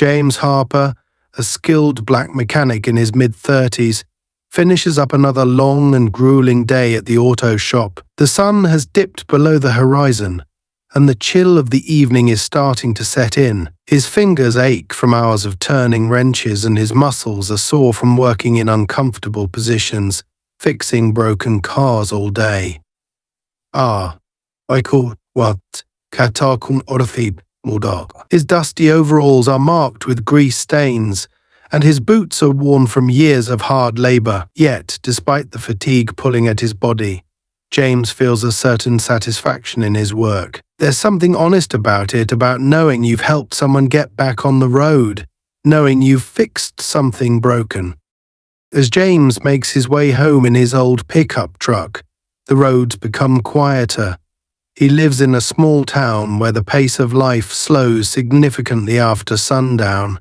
James Harper, a skilled black mechanic in his mid-30s, finishes up another long and grueling day at the auto shop. The sun has dipped below the horizon, and the chill of the evening is starting to set in. His fingers ache from hours of turning wrenches, and his muscles are sore from working in uncomfortable positions, fixing broken cars all day. His dusty overalls are marked with grease stains, and his boots are worn from years of hard labor. Yet, despite the fatigue pulling at his body, James feels a certain satisfaction in his work. There's something honest about it, about knowing you've helped someone get back on the road, knowing you've fixed something broken. As James makes his way home in his old pickup truck, the roads become quieter. He lives in a small town where the pace of life slows significantly after sundown.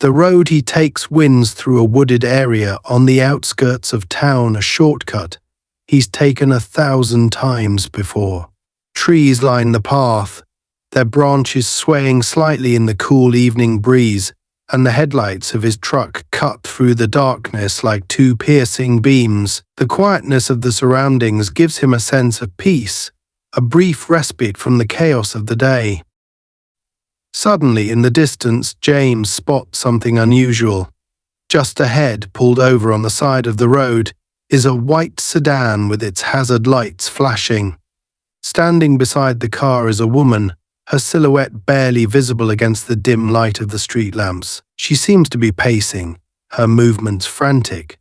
The road he takes winds through a wooded area on the outskirts of town, a shortcut he's taken 1,000 times before. Trees line the path, their branches swaying slightly in the cool evening breeze, and the headlights of his truck cut through the darkness like two piercing beams. The quietness of the surroundings gives him a sense of peace, a brief respite from the chaos of the day. Suddenly, in the distance, James spots something unusual. Just ahead, pulled over on the side of the road, is a white sedan with its hazard lights flashing. Standing beside the car is a woman, her silhouette barely visible against the dim light of the street lamps. She seems to be pacing, her movements frantic,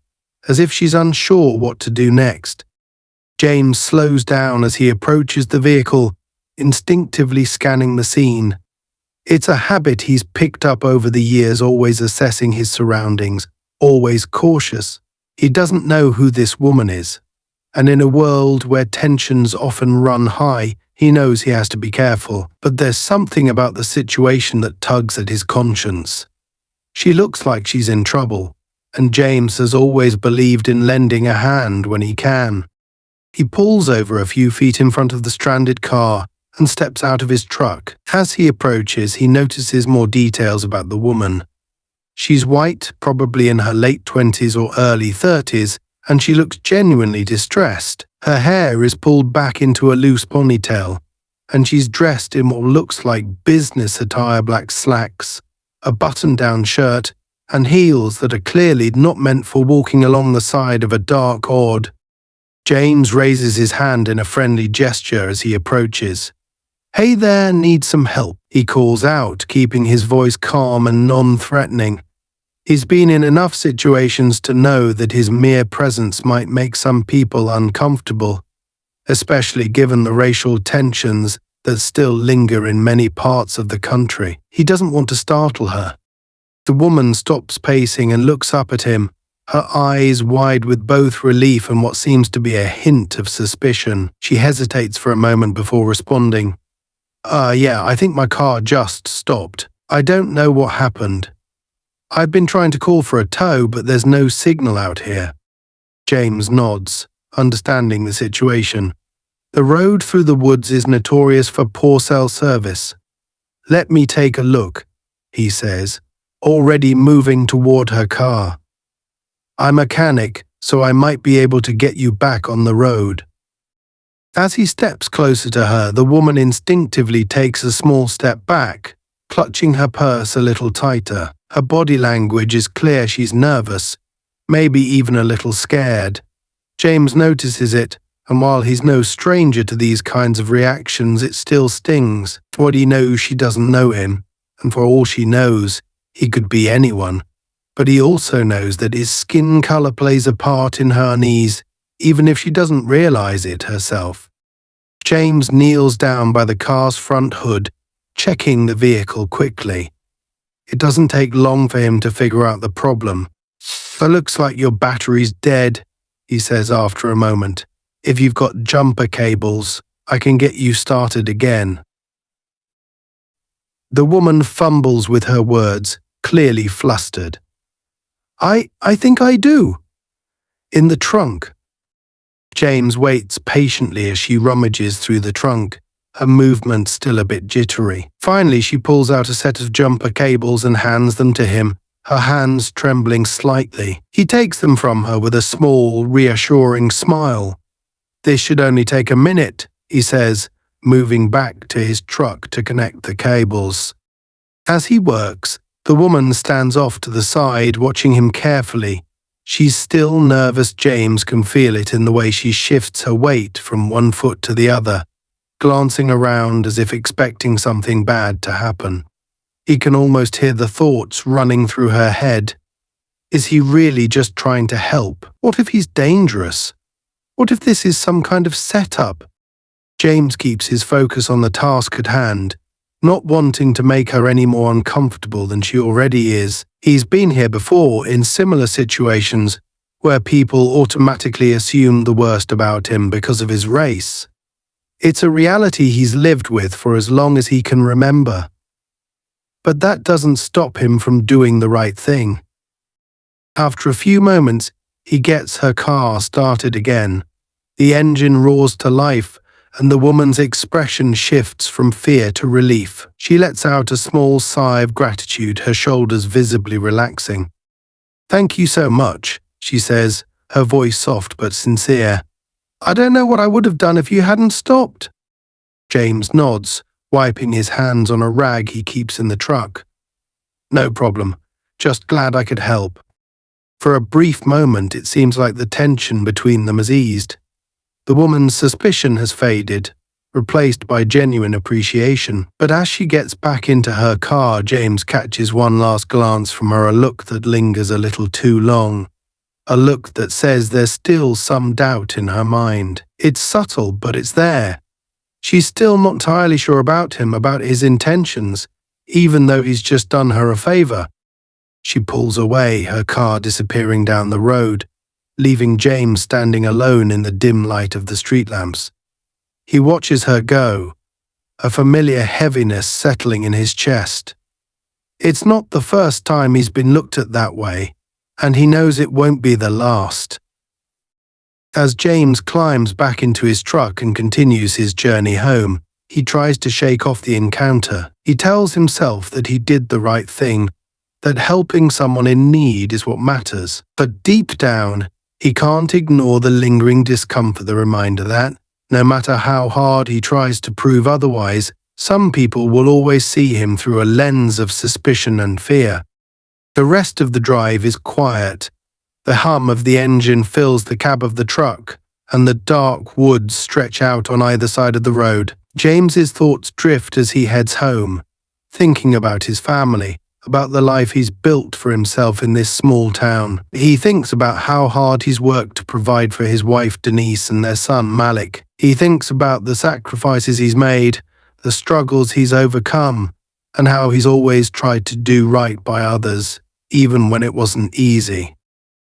as if she's unsure what to do next. James slows down as he approaches the vehicle, instinctively scanning the scene. It's a habit he's picked up over the years, always assessing his surroundings, always cautious. He doesn't know who this woman is, and in a world where tensions often run high, he knows he has to be careful. But there's something about the situation that tugs at his conscience. She looks like she's in trouble, and James has always believed in lending a hand when he can. He pulls over a few feet in front of the stranded car and steps out of his truck. As he approaches, he notices more details about the woman. She's white, probably in her late 20s or early 30s, and she looks genuinely distressed. Her hair is pulled back into a loose ponytail, and she's dressed in what looks like business attire: black slacks, a button-down shirt, and heels that are clearly not meant for walking along the side of a dark ord. James raises his hand in a friendly gesture as he approaches. "Hey there, need some help?" he calls out, keeping his voice calm and non-threatening. He's been in enough situations to know that his mere presence might make some people uncomfortable, especially given the racial tensions that still linger in many parts of the country. He doesn't want to startle her. The woman stops pacing and looks up at him, her eyes wide with both relief and what seems to be a hint of suspicion. She hesitates for a moment before responding. Yeah, I think my car just stopped. I don't know what happened. I've been trying to call for a tow, but there's no signal out here." James nods, understanding the situation. The road through the woods is notorious for poor cell service. "Let me take a look," he says, already moving toward her car. "I'm a mechanic, so I might be able to get you back on the road." As he steps closer to her, the woman instinctively takes a small step back, clutching her purse a little tighter. Her body language is clear she's nervous, maybe even a little scared. James notices it, and while he's no stranger to these kinds of reactions, it still stings. For what he knows, she doesn't know him, and for all she knows, he could be anyone. But he also knows that his skin color plays a part in her unease, even if she doesn't realize it herself. James kneels down by the car's front hood, checking the vehicle quickly. It doesn't take long for him to figure out the problem. "It looks like your battery's dead," he says after a moment. "If you've got jumper cables, I can get you started again." The woman fumbles with her words, clearly flustered. I think I do." "In the trunk." James waits patiently as she rummages through the trunk, her movement still a bit jittery. Finally, she pulls out a set of jumper cables and hands them to him, her hands trembling slightly. He takes them from her with a small, reassuring smile. "This should only take a minute," he says, moving back to his truck to connect the cables. As he works, the woman stands off to the side, watching him carefully. She's still nervous. James can feel it in the way she shifts her weight from one foot to the other, glancing around as if expecting something bad to happen. He can almost hear the thoughts running through her head. Is he really just trying to help? What if he's dangerous? What if this is some kind of setup? James keeps his focus on the task at hand, not wanting to make her any more uncomfortable than she already is. He's been here before in similar situations where people automatically assume the worst about him because of his race. It's a reality he's lived with for as long as he can remember. But that doesn't stop him from doing the right thing. After a few moments, he gets her car started again. The engine roars to life, and the woman's expression shifts from fear to relief. She lets out a small sigh of gratitude, her shoulders visibly relaxing. "Thank you so much," she says, her voice soft but sincere. "I don't know what I would have done if you hadn't stopped." James nods, wiping his hands on a rag he keeps in the truck. "No problem. Just glad I could help." For a brief moment, it seems like the tension between them has eased. The woman's suspicion has faded, replaced by genuine appreciation. But as she gets back into her car, James catches one last glance from her, a look that lingers a little too long. A look that says there's still some doubt in her mind. It's subtle, but it's there. She's still not entirely sure about him, about his intentions, even though he's just done her a favor. She pulls away, her car disappearing down the road, leaving James standing alone in the dim light of the street lamps. He watches her go, a familiar heaviness settling in his chest. It's not the first time he's been looked at that way, and he knows it won't be the last. As James climbs back into his truck and continues his journey home, he tries to shake off the encounter. He tells himself that he did the right thing, that helping someone in need is what matters. But deep down, he can't ignore the lingering discomfort, the reminder that, no matter how hard he tries to prove otherwise, some people will always see him through a lens of suspicion and fear. The rest of the drive is quiet. The hum of the engine fills the cab of the truck, and the dark woods stretch out on either side of the road. James's thoughts drift as he heads home, thinking about his family, about the life he's built for himself in this small town. He thinks about how hard he's worked to provide for his wife Denise and their son Malik. He thinks about the sacrifices he's made, the struggles he's overcome, and how he's always tried to do right by others, even when it wasn't easy.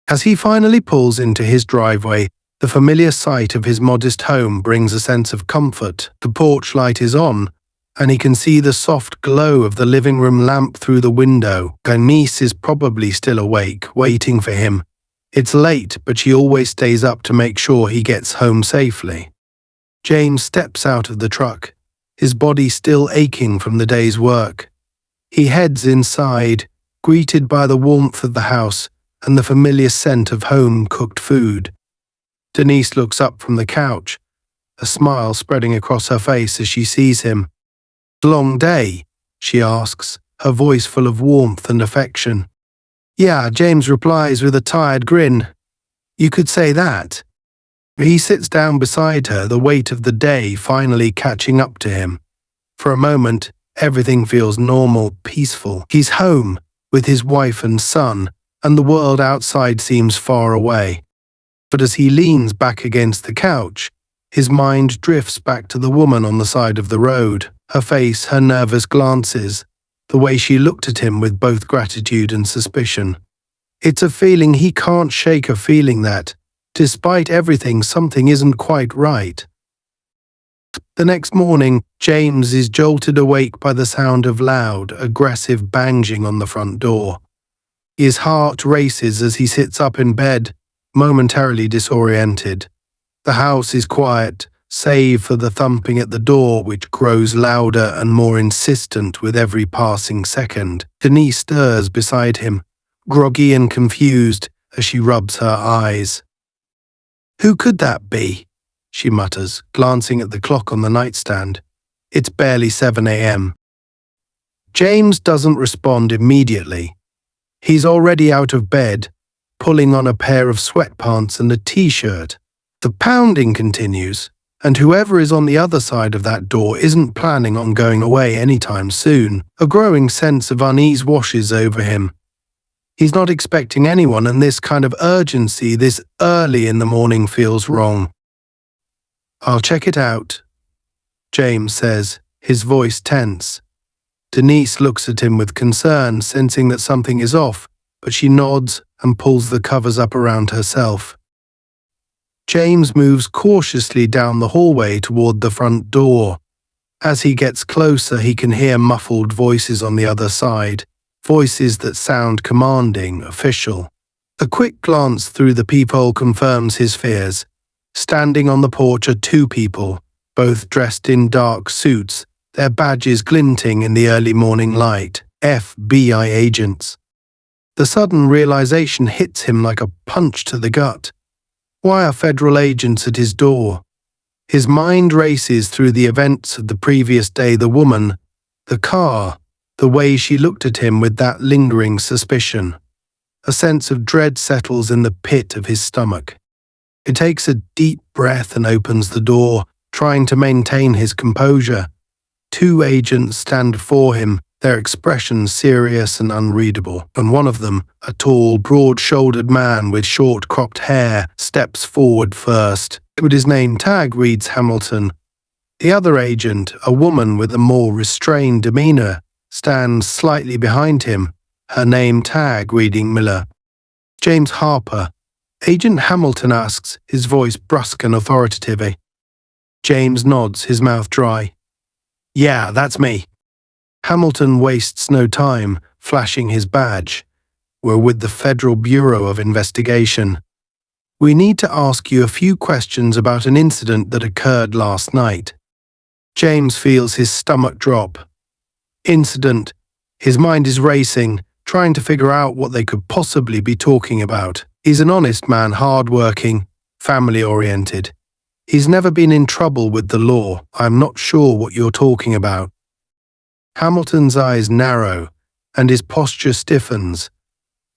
As he finally pulls into his driveway, the familiar sight of his modest home brings a sense of comfort. The porch light is on, and he can see the soft glow of the living room lamp through the window. Denise is probably still awake, waiting for him. It's late, but she always stays up to make sure he gets home safely. James steps out of the truck, his body still aching from the day's work. He heads inside, greeted by the warmth of the house and the familiar scent of home-cooked food. Denise looks up from the couch, a smile spreading across her face as she sees him. "Long day?" she asks, her voice full of warmth and affection. "Yeah," James replies with a tired grin. "You could say that." He sits down beside her, the weight of the day finally catching up to him. For a moment, everything feels normal, peaceful. He's home, with his wife and son, and the world outside seems far away. But as he leans back against the couch, his mind drifts back to the woman on the side of the road, her face, her nervous glances, the way she looked at him with both gratitude and suspicion. It's a feeling he can't shake, a feeling that, despite everything, something isn't quite right. The next morning, James is jolted awake by the sound of loud, aggressive banging on the front door. His heart races as he sits up in bed, momentarily disoriented. The house is quiet, save for the thumping at the door, which grows louder and more insistent with every passing second. Denise stirs beside him, groggy and confused as she rubs her eyes. "Who could that be?" she mutters, glancing at the clock on the nightstand. It's barely 7 a.m. James doesn't respond immediately. He's already out of bed, pulling on a pair of sweatpants and a t-shirt. The pounding continues, and whoever is on the other side of that door isn't planning on going away anytime soon. A growing sense of unease washes over him. He's not expecting anyone, and this kind of urgency this early in the morning feels wrong. "I'll check it out," James says, his voice tense. Denise looks at him with concern, sensing that something is off, but she nods and pulls the covers up around herself. James moves cautiously down the hallway toward the front door. As he gets closer, he can hear muffled voices on the other side, voices that sound commanding, official. A quick glance through the peephole confirms his fears. Standing on the porch are two people, both dressed in dark suits, their badges glinting in the early morning light. FBI agents. The sudden realization hits him like a punch to the gut. Why are federal agents at his door? His mind races through the events of the previous day, the woman, the car, the way she looked at him with that lingering suspicion. A sense of dread settles in the pit of his stomach. He takes a deep breath and opens the door, trying to maintain his composure. Two agents stand before him, their expressions serious and unreadable, and one of them, a tall, broad-shouldered man with short cropped hair, steps forward first. But his name tag reads Hamilton. The other agent, a woman with a more restrained demeanor, stands slightly behind him, her name tag reading Miller. "James Harper," Agent Hamilton asks, his voice brusque and authoritative. James nods, his mouth dry. "Yeah, that's me." Hamilton wastes no time, flashing his badge. "We're with the Federal Bureau of Investigation. We need to ask you a few questions about an incident that occurred last night." James feels his stomach drop. Incident. His mind is racing, trying to figure out what they could possibly be talking about. He's an honest man, hard-working, family-oriented. He's never been in trouble with the law. "I'm not sure what you're talking about." Hamilton's eyes narrow, and his posture stiffens.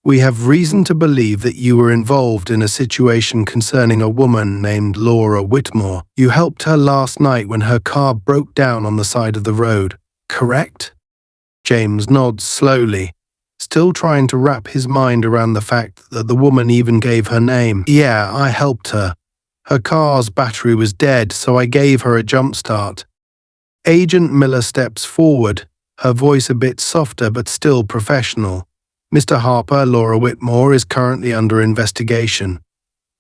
"We have reason to believe that you were involved in a situation concerning a woman named Laura Whitmore. You helped her last night when her car broke down on the side of the road, correct?" James nods slowly, still trying to wrap his mind around the fact that the woman even gave her name. "Yeah, I helped her. Her car's battery was dead, so I gave her a jump start." Agent Miller steps forward, her voice a bit softer but still professional. "Mr. Harper, Laura Whitmore is currently under investigation.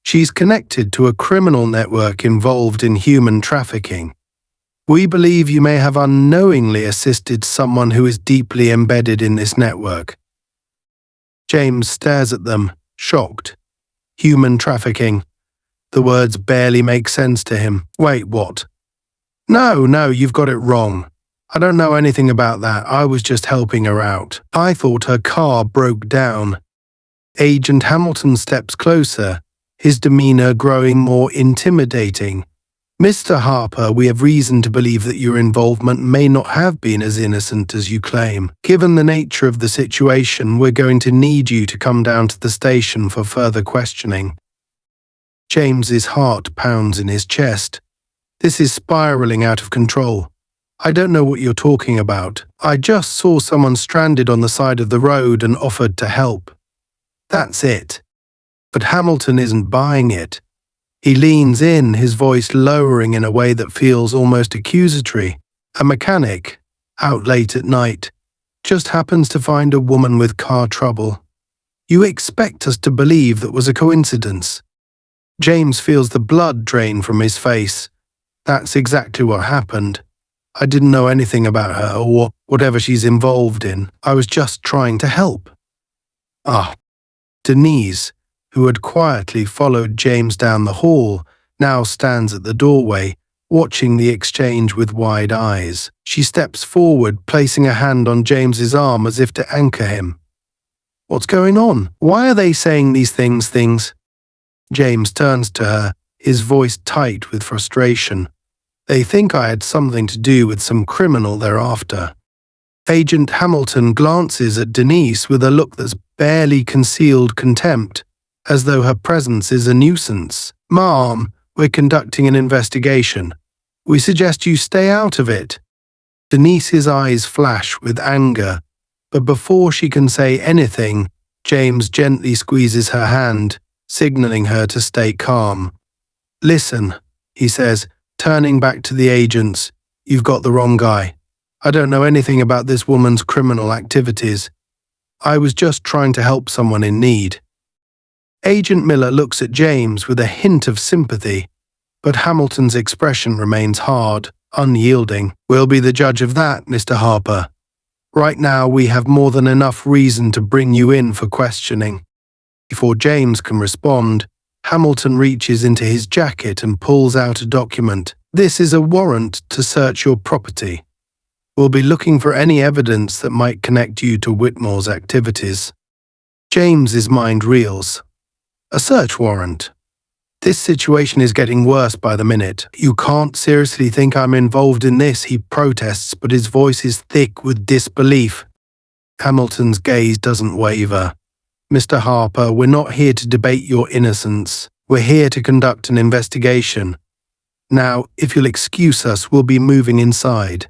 She's connected to a criminal network involved in human trafficking. We believe you may have unknowingly assisted someone who is deeply embedded in this network." James stares at them, shocked. Human trafficking. The words barely make sense to him. "Wait, what?" No, you've got it wrong. I don't know anything about that. I was just helping her out. I thought her car broke down." Agent Hamilton steps closer, his demeanor growing more intimidating. "Mr. Harper, we have reason to believe that your involvement may not have been as innocent as you claim. Given the nature of the situation, we're going to need you to come down to the station for further questioning." James's heart pounds in his chest. This is spiraling out of control. "I don't know what you're talking about. I just saw someone stranded on the side of the road and offered to help. That's it." But Hamilton isn't buying it. He leans in, his voice lowering in a way that feels almost accusatory. "A mechanic, out late at night, just happens to find a woman with car trouble. You expect us to believe that was a coincidence?" James feels the blood drain from his face. "That's exactly what happened. I didn't know anything about her or whatever she's involved in. I was just trying to help." Denise, who had quietly followed James down the hall, now stands at the doorway, watching the exchange with wide eyes. She steps forward, placing a hand on James's arm as if to anchor him. "What's going on? Why are they saying these things?" James turns to her, his voice tight with frustration. "They think I had something to do with some criminal they're after." Agent Hamilton glances at Denise with a look that's barely concealed contempt, as though her presence is a nuisance. "Ma'am, we're conducting an investigation. We suggest you stay out of it." Denise's eyes flash with anger, but before she can say anything, James gently squeezes her hand, signaling her to stay calm. "Listen," he says, turning back to the agents, "you've got the wrong guy. I don't know anything about this woman's criminal activities. I was just trying to help someone in need." Agent Miller looks at James with a hint of sympathy, but Hamilton's expression remains hard, unyielding. "We'll be the judge of that, Mr. Harper. Right now we have more than enough reason to bring you in for questioning." Before James can respond, Hamilton reaches into his jacket and pulls out a document. "This is a warrant to search your property. We'll be looking for any evidence that might connect you to Whitmore's activities." James's mind reels. A search warrant? This situation is getting worse by the minute. "You can't seriously think I'm involved in this," he protests, but his voice is thick with disbelief. Hamilton's gaze doesn't waver. "Mr. Harper, we're not here to debate your innocence. We're here to conduct an investigation. Now, if you'll excuse us, we'll be moving inside."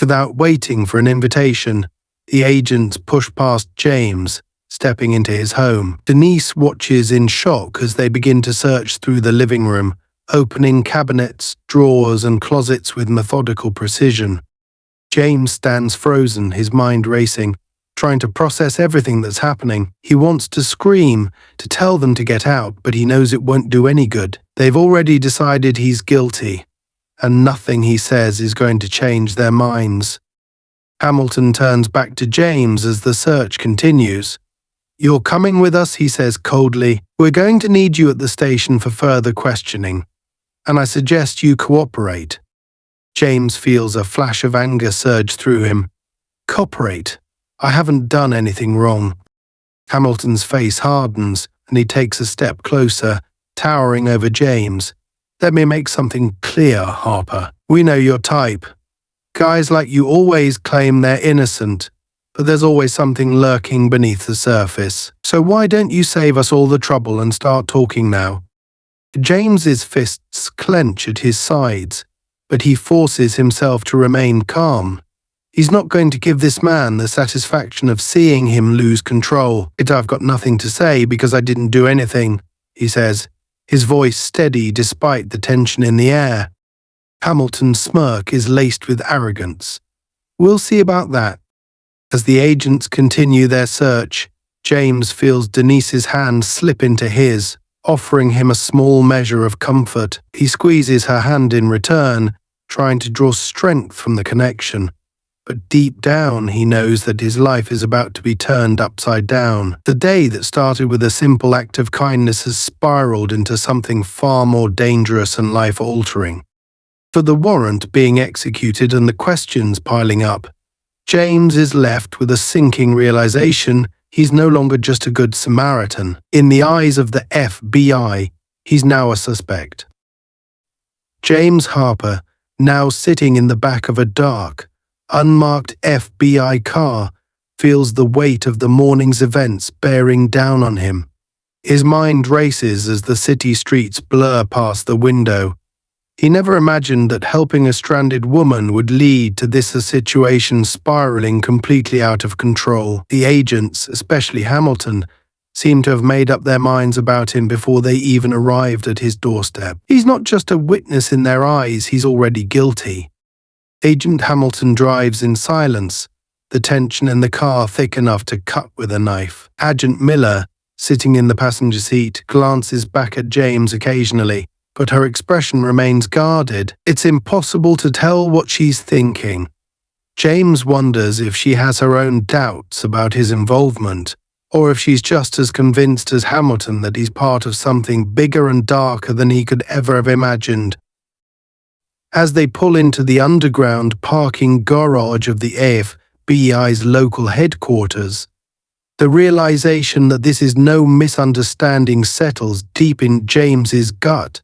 Without waiting for an invitation, the agents push past James, stepping into his home. Denise watches in shock as they begin to search through the living room, opening cabinets, drawers, and closets with methodical precision. James stands frozen, his mind racing, trying to process everything that's happening. He wants to scream, to tell them to get out, but he knows it won't do any good. They've already decided he's guilty, and nothing he says is going to change their minds. Hamilton turns back to James as the search continues. "You're coming with us," he says coldly. "We're going to need you at the station for further questioning, and I suggest you cooperate." James feels a flash of anger surge through him. "Cooperate? I haven't done anything wrong." Hamilton's face hardens, and he takes a step closer, towering over James. "Let me make something clear, Harper. We know your type. Guys like you always claim they're innocent, but there's always something lurking beneath the surface. So why don't you save us all the trouble and start talking now?" James's fists clench at his sides, but he forces himself to remain calm. He's not going to give this man the satisfaction of seeing him lose control. "I've got nothing to say because I didn't do anything," he says, his voice steady despite the tension in the air. Hamilton's smirk is laced with arrogance. "We'll see about that." As the agents continue their search, James feels Denise's hand slip into his, offering him a small measure of comfort. He squeezes her hand in return, trying to draw strength from the connection. But deep down he knows that his life is about to be turned upside down. The day that started with a simple act of kindness has spiraled into something far more dangerous and life-altering. For the warrant being executed and the questions piling up, James is left with a sinking realization he's no longer just a good Samaritan. In the eyes of the FBI, he's now a suspect. James Harper, now sitting in the back of a dark, unmarked FBI car, feels the weight of the morning's events bearing down on him. His mind races as the city streets blur past the window. He never imagined that helping a stranded woman would lead to this situation spiraling completely out of control. The agents, especially Hamilton, seem to have made up their minds about him before they even arrived at his doorstep. He's not just a witness in their eyes, he's already guilty. Agent Hamilton drives in silence, the tension in the car thick enough to cut with a knife. Agent Miller, sitting in the passenger seat, glances back at James occasionally, but her expression remains guarded. It's impossible to tell what she's thinking. James wonders if she has her own doubts about his involvement, or if she's just as convinced as Hamilton that he's part of something bigger and darker than he could ever have imagined. As they pull into the underground parking garage of the AFBI's local headquarters, the realization that this is no misunderstanding settles deep in James's gut.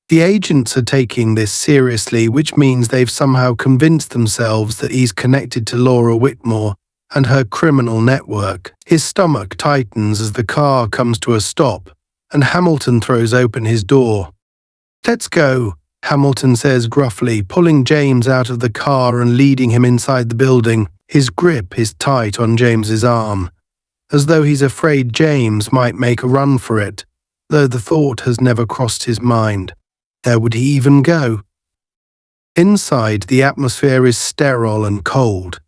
The agents are taking this seriously, which means they've somehow convinced themselves that he's connected to Laura Whitmore and her criminal network. His stomach tightens as the car comes to a stop, and Hamilton throws open his door. "Let's go," Hamilton says gruffly, pulling James out of the car and leading him inside the building. His grip is tight on James's arm, as though he's afraid James might make a run for it, though the thought has never crossed his mind. Where would he even go? Inside, the atmosphere is sterile and cold.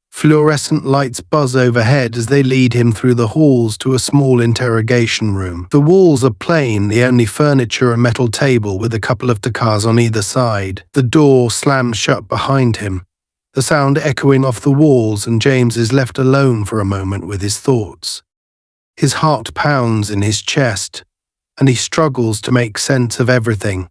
Fluorescent lights buzz overhead as they lead him through the halls to a small interrogation room. The walls are plain, the only furniture a metal table with a couple of tacars on either side. The door slams shut behind him, the sound echoing off the walls, and James is left alone for a moment with his thoughts. His heart pounds in his chest, and he struggles to make sense of everything.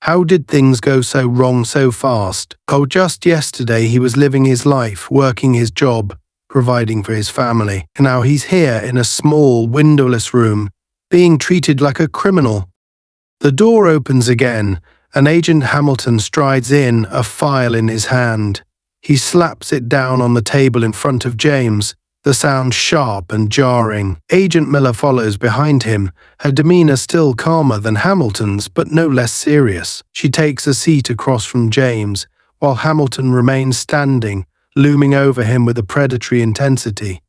How did things go so wrong so fast? Oh, just yesterday he was living his life, working his job, providing for his family. And now he's here in a small, windowless room, being treated like a criminal. The door opens again, and Agent Hamilton strides in, a file in his hand. He slaps it down on the table in front of James, the sound sharp and jarring. Agent Miller follows behind him, her demeanor still calmer than Hamilton's, but no less serious. She takes a seat across from James, while Hamilton remains standing, looming over him with a predatory intensity.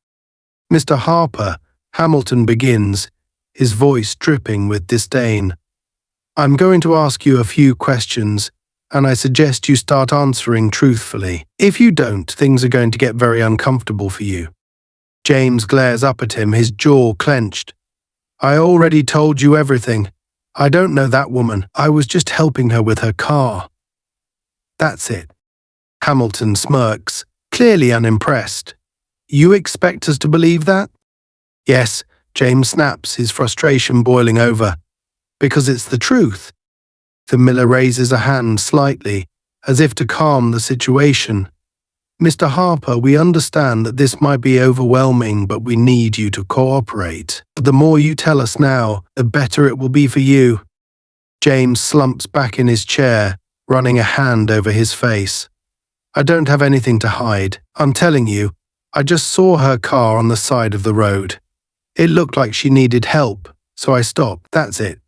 "Mr. Harper," Hamilton begins, his voice dripping with disdain. "I'm going to ask you a few questions, and I suggest you start answering truthfully. If you don't, things are going to get very uncomfortable for you." James glares up at him, his jaw clenched. "I already told you everything. I don't know that woman. I was just helping her with her car." "That's it." Hamilton smirks, clearly unimpressed. "You expect us to believe that?" "Yes," James snaps, his frustration boiling over. "Because it's the truth." The Miller raises a hand slightly, as if to calm the situation. "Mr. Harper, we understand that this might be overwhelming, but we need you to cooperate. The more you tell us now, the better it will be for you." James slumps back in his chair, running a hand over his face. "I don't have anything to hide. I'm telling you, I just saw her car on the side of the road. It looked like she needed help, so I stopped. That's it.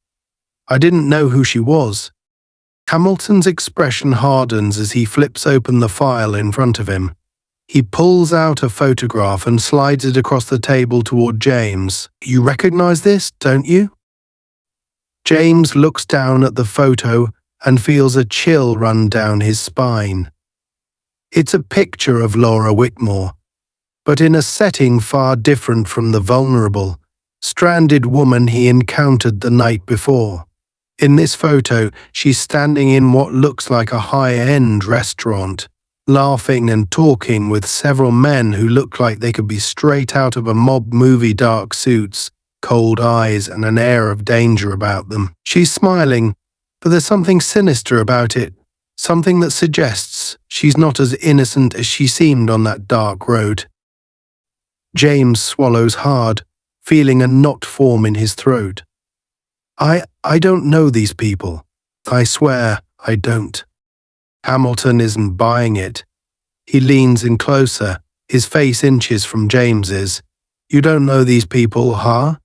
I didn't know who she was." Hamilton's expression hardens as he flips open the file in front of him. He pulls out a photograph and slides it across the table toward James. "You recognize this, don't you?" James looks down at the photo and feels a chill run down his spine. It's a picture of Laura Whitmore, but in a setting far different from the vulnerable, stranded woman he encountered the night before. In this photo, she's standing in what looks like a high-end restaurant, laughing and talking with several men who look like they could be straight out of a mob movie. Dark suits, cold eyes, and an air of danger about them. She's smiling, but there's something sinister about it, something that suggests she's not as innocent as she seemed on that dark road. James swallows hard, feeling a knot form in his throat. I don't know these people. I swear I don't." Hamilton isn't buying it. He leans in closer, his face inches from James's. "You don't know these people, huh?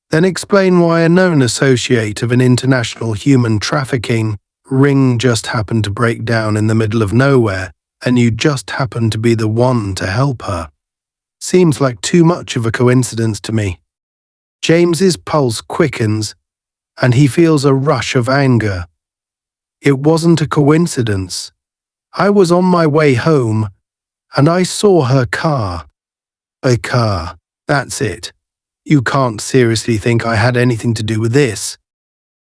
Then explain why a known associate of an international human trafficking ring just happened to break down in the middle of nowhere, and you just happened to be the one to help her. Seems like too much of a coincidence to me." James's pulse quickens, and he feels a rush of anger. It wasn't a coincidence. I was on my way home, and I saw her car. A car. That's it. You can't seriously think I had anything to do with this.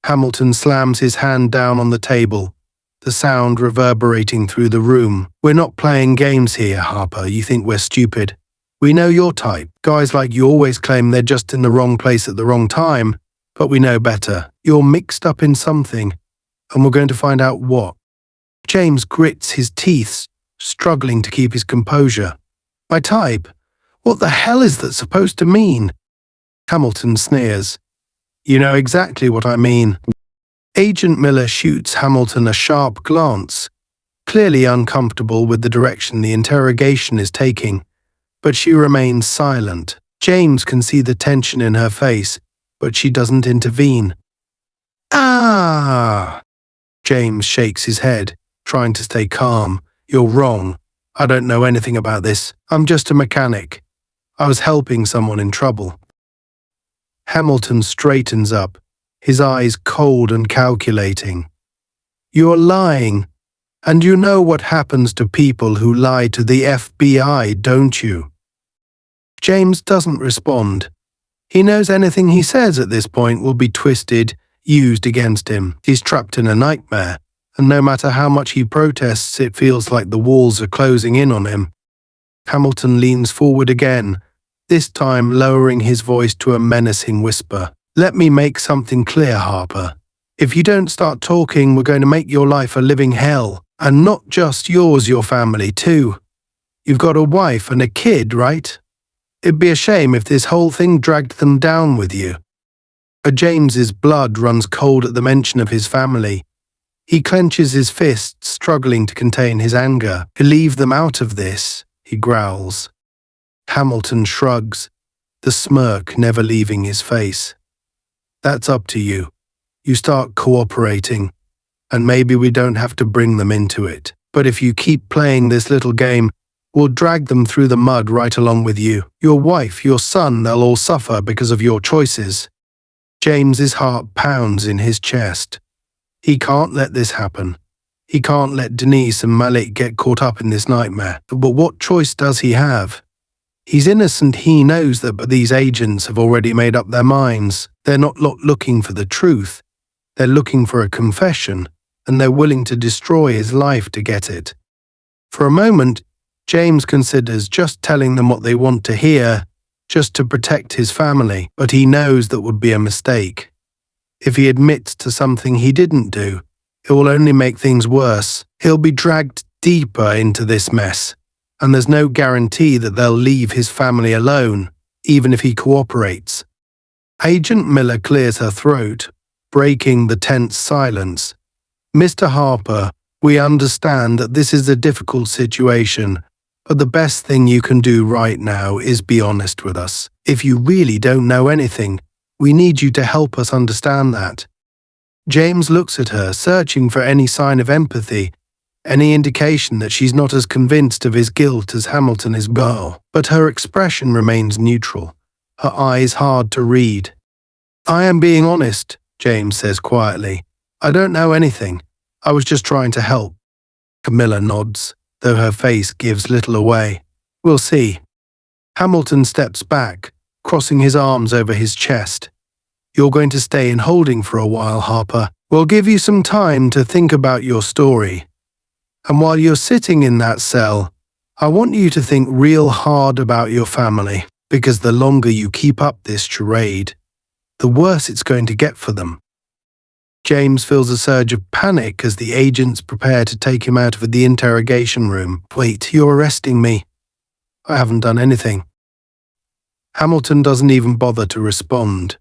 Hamilton slams his hand down on the table, the sound reverberating through the room. "We're not playing games here, Harper. You think we're stupid. We know your type. Guys like you always claim they're just in the wrong place at the wrong time. But we know better. You're mixed up in something, and we're going to find out what." James grits his teeth, struggling to keep his composure. My type? What the hell is that supposed to mean? Hamilton sneers. You know exactly what I mean. Agent Miller shoots Hamilton a sharp glance, clearly uncomfortable with the direction the interrogation is taking, but she remains silent. James can see the tension in her face, but she doesn't intervene. Ah! James shakes his head, trying to stay calm. You're wrong. I don't know anything about this. I'm just a mechanic. I was helping someone in trouble. Hamilton straightens up, his eyes cold and calculating. You're lying, and you know what happens to people who lie to the FBI, don't you? James doesn't respond. He knows anything he says at this point will be twisted, used against him. He's trapped in a nightmare, and no matter how much he protests, it feels like the walls are closing in on him. Hamilton leans forward again, this time lowering his voice to a menacing whisper. Let me make something clear, Harper. If you don't start talking, we're going to make your life a living hell, and not just yours, your family too. You've got a wife and a kid, right? It'd be a shame if this whole thing dragged them down with you. James's blood runs cold at the mention of his family. He clenches his fists, struggling to contain his anger. Leave them out of this, he growls. Hamilton shrugs, the smirk never leaving his face. That's up to you. You start cooperating, and maybe we don't have to bring them into it. But if you keep playing this little game, we'll drag them through the mud right along with you. Your wife, your son, they'll all suffer because of your choices. James's heart pounds in his chest. He can't let this happen. He can't let Denise and Malik get caught up in this nightmare. But what choice does he have? He's innocent, he knows that, but these agents have already made up their minds. They're not looking for the truth. They're looking for a confession, and they're willing to destroy his life to get it. For a moment, James considers just telling them what they want to hear, just to protect his family, but he knows that would be a mistake. If he admits to something he didn't do, it will only make things worse. He'll be dragged deeper into this mess, and there's no guarantee that they'll leave his family alone, even if he cooperates. Agent Miller clears her throat, breaking the tense silence. Mr. Harper, we understand that this is a difficult situation, but the best thing you can do right now is be honest with us. If you really don't know anything, we need you to help us understand that. James looks at her, searching for any sign of empathy, any indication that she's not as convinced of his guilt as Hamilton is. But her expression remains neutral, her eyes hard to read. I am being honest, James says quietly. I don't know anything. I was just trying to help. Camilla nods, though her face gives little away. We'll see. Hamilton steps back, crossing his arms over his chest. You're going to stay in holding for a while, Harper. We'll give you some time to think about your story. And while you're sitting in that cell, I want you to think real hard about your family, because the longer you keep up this charade, the worse it's going to get for them. James feels a surge of panic as the agents prepare to take him out of the interrogation room. Wait, you're arresting me. I haven't done anything. Hamilton doesn't even bother to respond.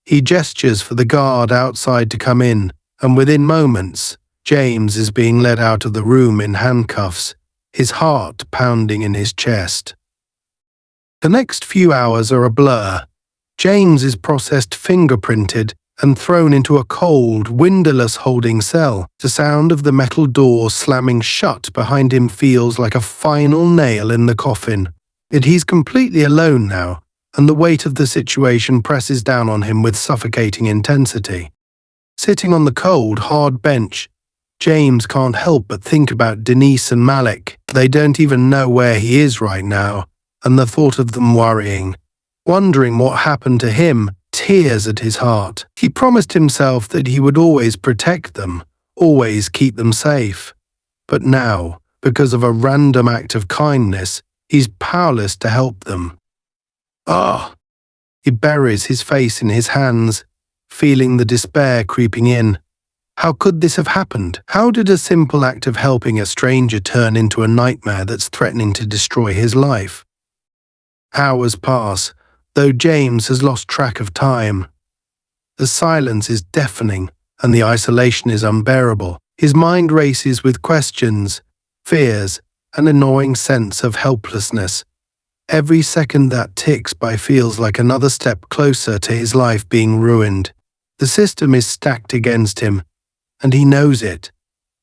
He gestures for the guard outside to come in, and within moments, James is being led out of the room in handcuffs, his heart pounding in his chest. The next few hours are a blur. James is processed fingerprinted and thrown into a cold, windowless holding cell. The sound of the metal door slamming shut behind him feels like a final nail in the coffin. Yet he's completely alone now, and the weight of the situation presses down on him with suffocating intensity. Sitting on the cold, hard bench, James can't help but think about Denise and Malik. They don't even know where he is right now, and the thought of them worrying, wondering what happened to him, tears at his heart. He promised himself that he would always protect them, always keep them safe. But now, because of a random act of kindness, he's powerless to help them. Ah! He buries his face in his hands, feeling the despair creeping in. How could this have happened? How did a simple act of helping a stranger turn into a nightmare that's threatening to destroy his life? Hours pass, though James has lost track of time. The silence is deafening, and the isolation is unbearable. His mind races with questions, fears, an annoying sense of helplessness. Every second that ticks by feels like another step closer to his life being ruined. The system is stacked against him, and he knows it.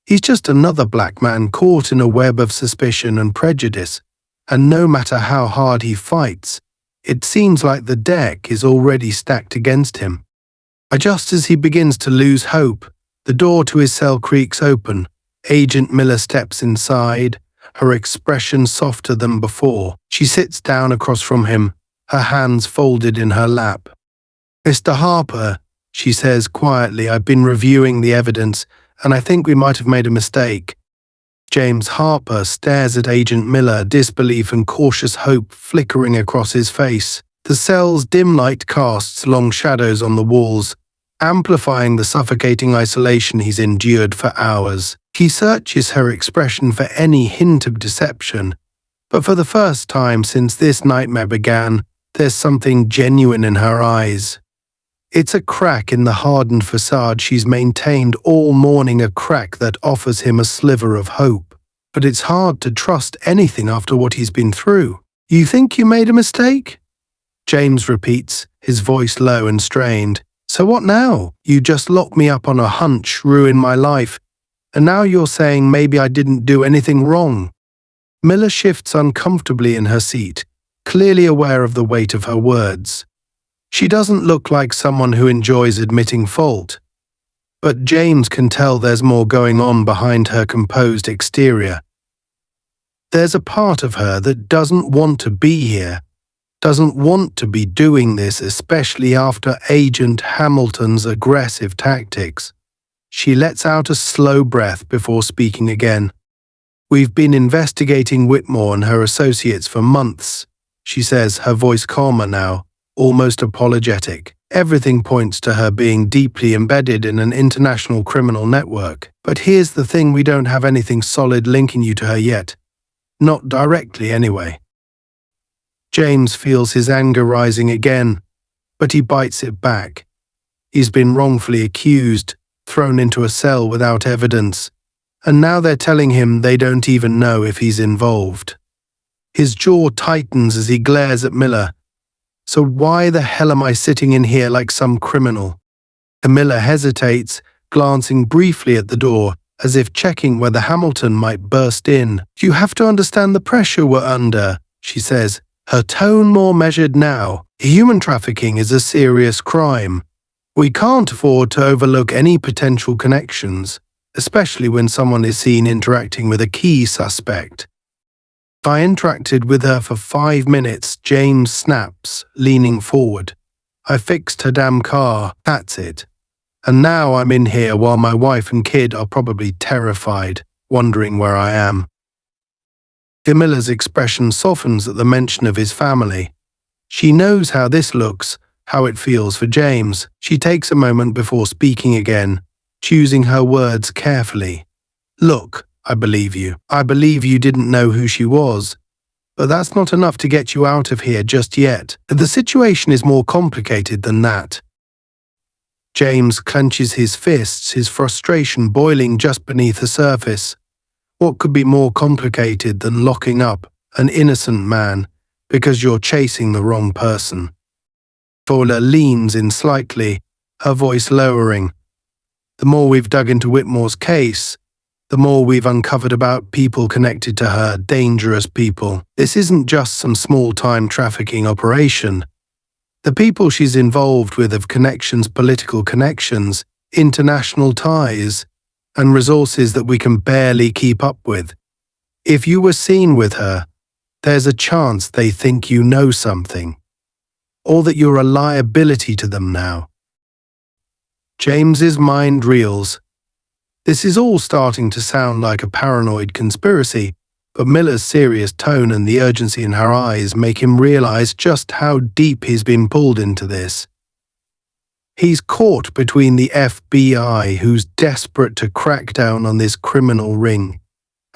He's just another black man caught in a web of suspicion and prejudice, and no matter how hard he fights, it seems like the deck is already stacked against him. Just as he begins to lose hope, the door to his cell creaks open. Agent Miller steps inside, her expression softer than before. She sits down across from him, her hands folded in her lap. "Mr. Harper," she says quietly, "I've been reviewing the evidence, and I think we might have made a mistake." James Harper stares at Agent Miller, disbelief and cautious hope flickering across his face. The cell's dim light casts long shadows on the walls, amplifying the suffocating isolation he's endured for hours. He searches her expression for any hint of deception, but for the first time since this nightmare began, there's something genuine in her eyes. It's a crack in the hardened facade she's maintained all morning, a crack that offers him a sliver of hope. But it's hard to trust anything after what he's been through. "You think you made a mistake?" James repeats, his voice low and strained. "So what now? You just locked me up on a hunch, ruined my life, and now you're saying maybe I didn't do anything wrong." Miller shifts uncomfortably in her seat, clearly aware of the weight of her words. She doesn't look like someone who enjoys admitting fault, but James can tell there's more going on behind her composed exterior. There's a part of her that doesn't want to be here, doesn't want to be doing this, especially after Agent Hamilton's aggressive tactics. She lets out a slow breath before speaking again. "We've been investigating Whitmore and her associates for months," she says, her voice calmer now, almost apologetic. "Everything points to her being deeply embedded in an international criminal network. But here's the thing, we don't have anything solid linking you to her yet. Not directly, anyway." James feels his anger rising again, but he bites it back. He's been wrongfully accused, thrown into a cell without evidence, and now they're telling him they don't even know if he's involved. His jaw tightens as he glares at Miller. "So why the hell am I sitting in here like some criminal?" Miller hesitates, glancing briefly at the door, as if checking whether Hamilton might burst in. "You have to understand the pressure we're under," she says, her tone more measured now. "Human trafficking is a serious crime. We can't afford to overlook any potential connections, especially when someone is seen interacting with a key suspect." "I interacted with her for 5 minutes," James snaps, leaning forward. "I fixed her damn car, that's it. And now I'm in here while my wife and kid are probably terrified, wondering where I am." Miller's expression softens at the mention of his family. She knows how this looks, how it feels for James. She takes a moment before speaking again, choosing her words carefully. "Look, I believe you. I believe you didn't know who she was. But that's not enough to get you out of here just yet. The situation is more complicated than that." James clenches his fists, his frustration boiling just beneath the surface. What could be more complicated than locking up an innocent man because you're chasing the wrong person? Fowler leans in slightly, her voice lowering. "The more we've dug into Whitmore's case, the more we've uncovered about people connected to her, dangerous people. This isn't just some small-time trafficking operation. The people she's involved with have connections, political connections, international ties, and resources that we can barely keep up with. If you were seen with her, there's a chance they think you know something, or that you're a liability to them now." James's mind reels. This is all starting to sound like a paranoid conspiracy, but Miller's serious tone and the urgency in her eyes make him realize just how deep he's been pulled into this. He's caught between the FBI, who's desperate to crack down on this criminal ring,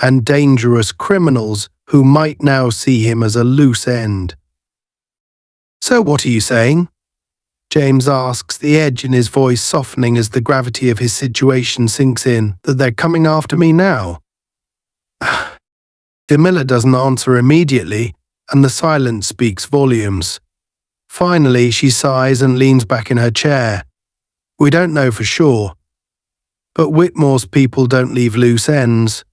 and dangerous criminals who might now see him as a loose end. "So what are you saying?" James asks, the edge in his voice softening as the gravity of his situation sinks in. "That they're coming after me now?" Miller doesn't answer immediately, and the silence speaks volumes. Finally, she sighs and leans back in her chair. "We don't know for sure. But Whitmore's people don't leave loose ends.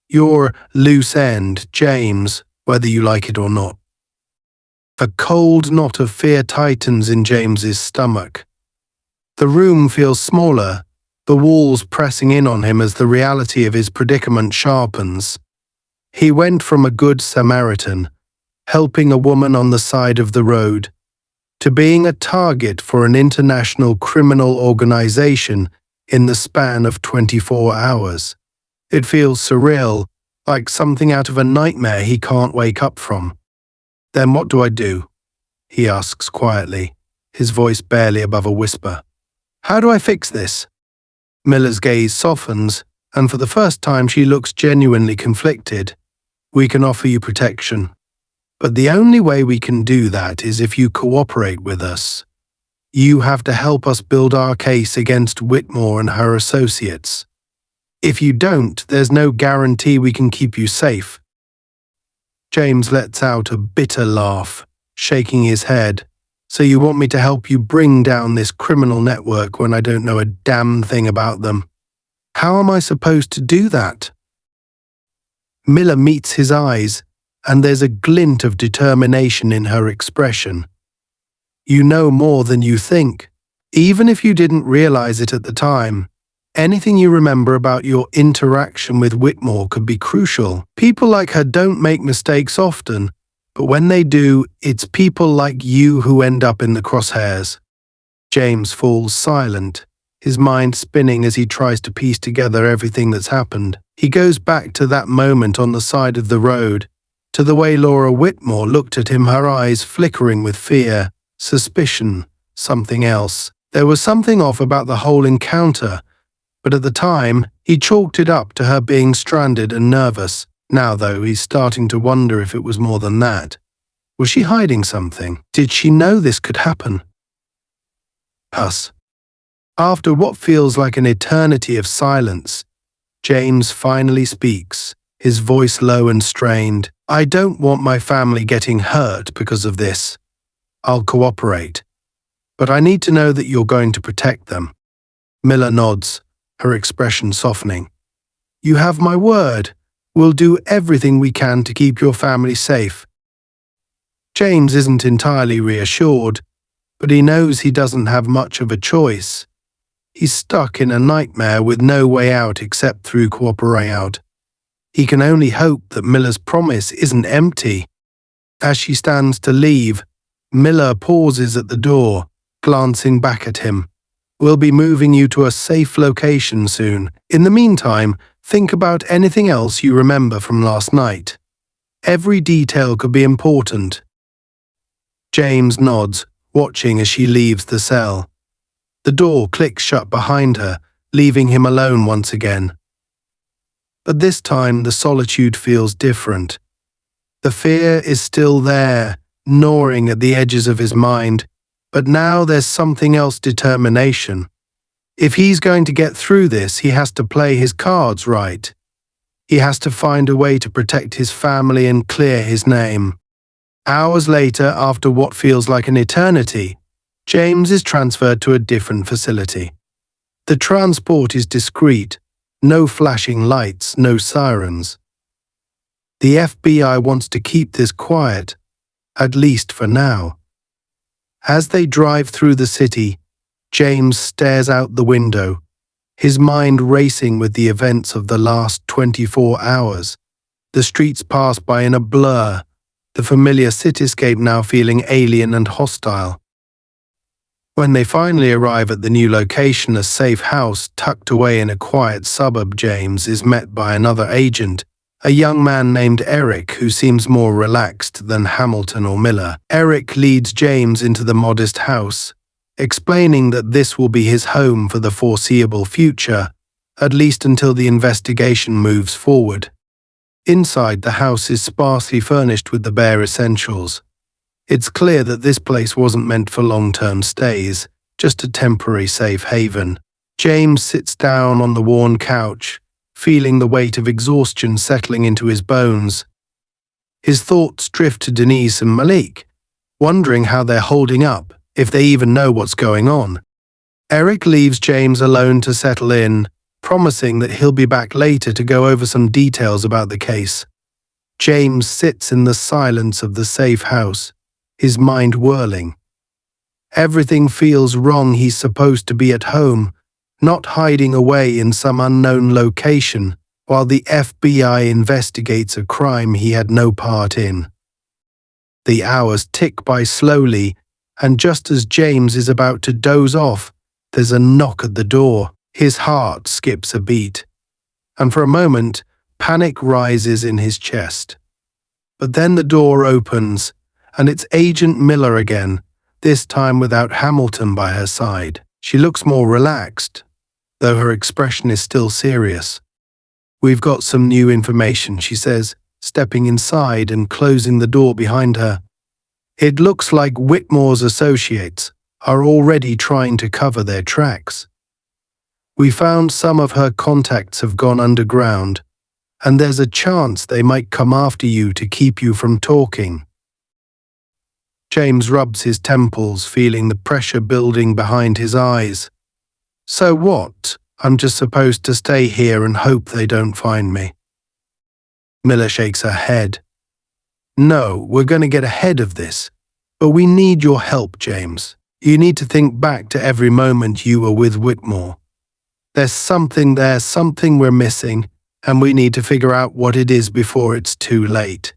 You're loose end, James, whether you like it or not." A cold knot of fear tightens in James's stomach. The room feels smaller, the walls pressing in on him as the reality of his predicament sharpens. He went from a good Samaritan, helping a woman on the side of the road, to being a target for an international criminal organization in the span of 24 hours. It feels surreal, like something out of a nightmare he can't wake up from. "Then what do I do?" he asks quietly, his voice barely above a whisper. "How do I fix this?" Miller's gaze softens, and for the first time she looks genuinely conflicted. "We can offer you protection, but the only way we can do that is if you cooperate with us. You have to help us build our case against Whitmore and her associates. If you don't, there's no guarantee we can keep you safe." James lets out a bitter laugh, shaking his head. "So you want me to help you bring down this criminal network when I don't know a damn thing about them? How am I supposed to do that?" Miller meets his eyes, and there's a glint of determination in her expression. "You know more than you think. Even if you didn't realize it at the time, anything you remember about your interaction with Whitmore could be crucial. People like her don't make mistakes often, but when they do, it's people like you who end up in the crosshairs." James falls silent, his mind spinning as he tries to piece together everything that's happened. He goes back to that moment on the side of the road, to the way Laura Whitmore looked at him, her eyes flickering with fear, suspicion, something else. There was something off about the whole encounter, but at the time, he chalked it up to her being stranded and nervous. Now, though, he's starting to wonder if it was more than that. Was she hiding something? Did she know this could happen? Us. After what feels like an eternity of silence, James finally speaks, his voice low and strained. "I don't want my family getting hurt because of this. I'll cooperate. But I need to know that you're going to protect them." Miller nods, her expression softening. "You have my word. We'll do everything we can to keep your family safe." James isn't entirely reassured, but he knows he doesn't have much of a choice. He's stuck in a nightmare with no way out except through cooperation. He can only hope that Miller's promise isn't empty. As she stands to leave, Miller pauses at the door, glancing back at him. "We'll be moving you to a safe location soon. In the meantime, think about anything else you remember from last night. Every detail could be important." James nods, watching as she leaves the cell. The door clicks shut behind her, leaving him alone once again. But this time the solitude feels different. The fear is still there, gnawing at the edges of his mind, but now there's something else: determination. If he's going to get through this, he has to play his cards right. He has to find a way to protect his family and clear his name. Hours later, after what feels like an eternity, James is transferred to a different facility. The transport is discreet, no flashing lights, no sirens. The FBI wants to keep this quiet, at least for now. As they drive through the city, James stares out the window, his mind racing with the events of the last 24 hours. The streets pass by in a blur, the familiar cityscape now feeling alien and hostile. When they finally arrive at the new location, a safe house tucked away in a quiet suburb, James is met by another agent, a young man named Eric who seems more relaxed than Hamilton or Miller. Eric leads James into the modest house, explaining that this will be his home for the foreseeable future, at least until the investigation moves forward. Inside, the house is sparsely furnished with the bare essentials. It's clear that this place wasn't meant for long-term stays, just a temporary safe haven. James sits down on the worn couch, feeling the weight of exhaustion settling into his bones. His thoughts drift to Denise and Malik, wondering how they're holding up, if they even know what's going on. Eric leaves James alone to settle in, promising that he'll be back later to go over some details about the case. James sits in the silence of the safe house, his mind whirling. Everything feels wrong. He's supposed to be at home, not hiding away in some unknown location, while the FBI investigates a crime he had no part in. The hours tick by slowly, and just as James is about to doze off, there's a knock at the door. His heart skips a beat, and for a moment, panic rises in his chest. But then the door opens, and it's Agent Miller again, this time without Hamilton by her side. She looks more relaxed, though her expression is still serious. "We've got some new information," she says, stepping inside and closing the door behind her. "It looks like Whitmore's associates are already trying to cover their tracks. We found some of her contacts have gone underground, and there's a chance they might come after you to keep you from talking." James rubs his temples, feeling the pressure building behind his eyes. "So what? I'm just supposed to stay here and hope they don't find me?" Miller shakes her head. "No, we're going to get ahead of this. But we need your help, James. You need to think back to every moment you were with Whitmore. There's something there, something we're missing, and we need to figure out what it is before it's too late."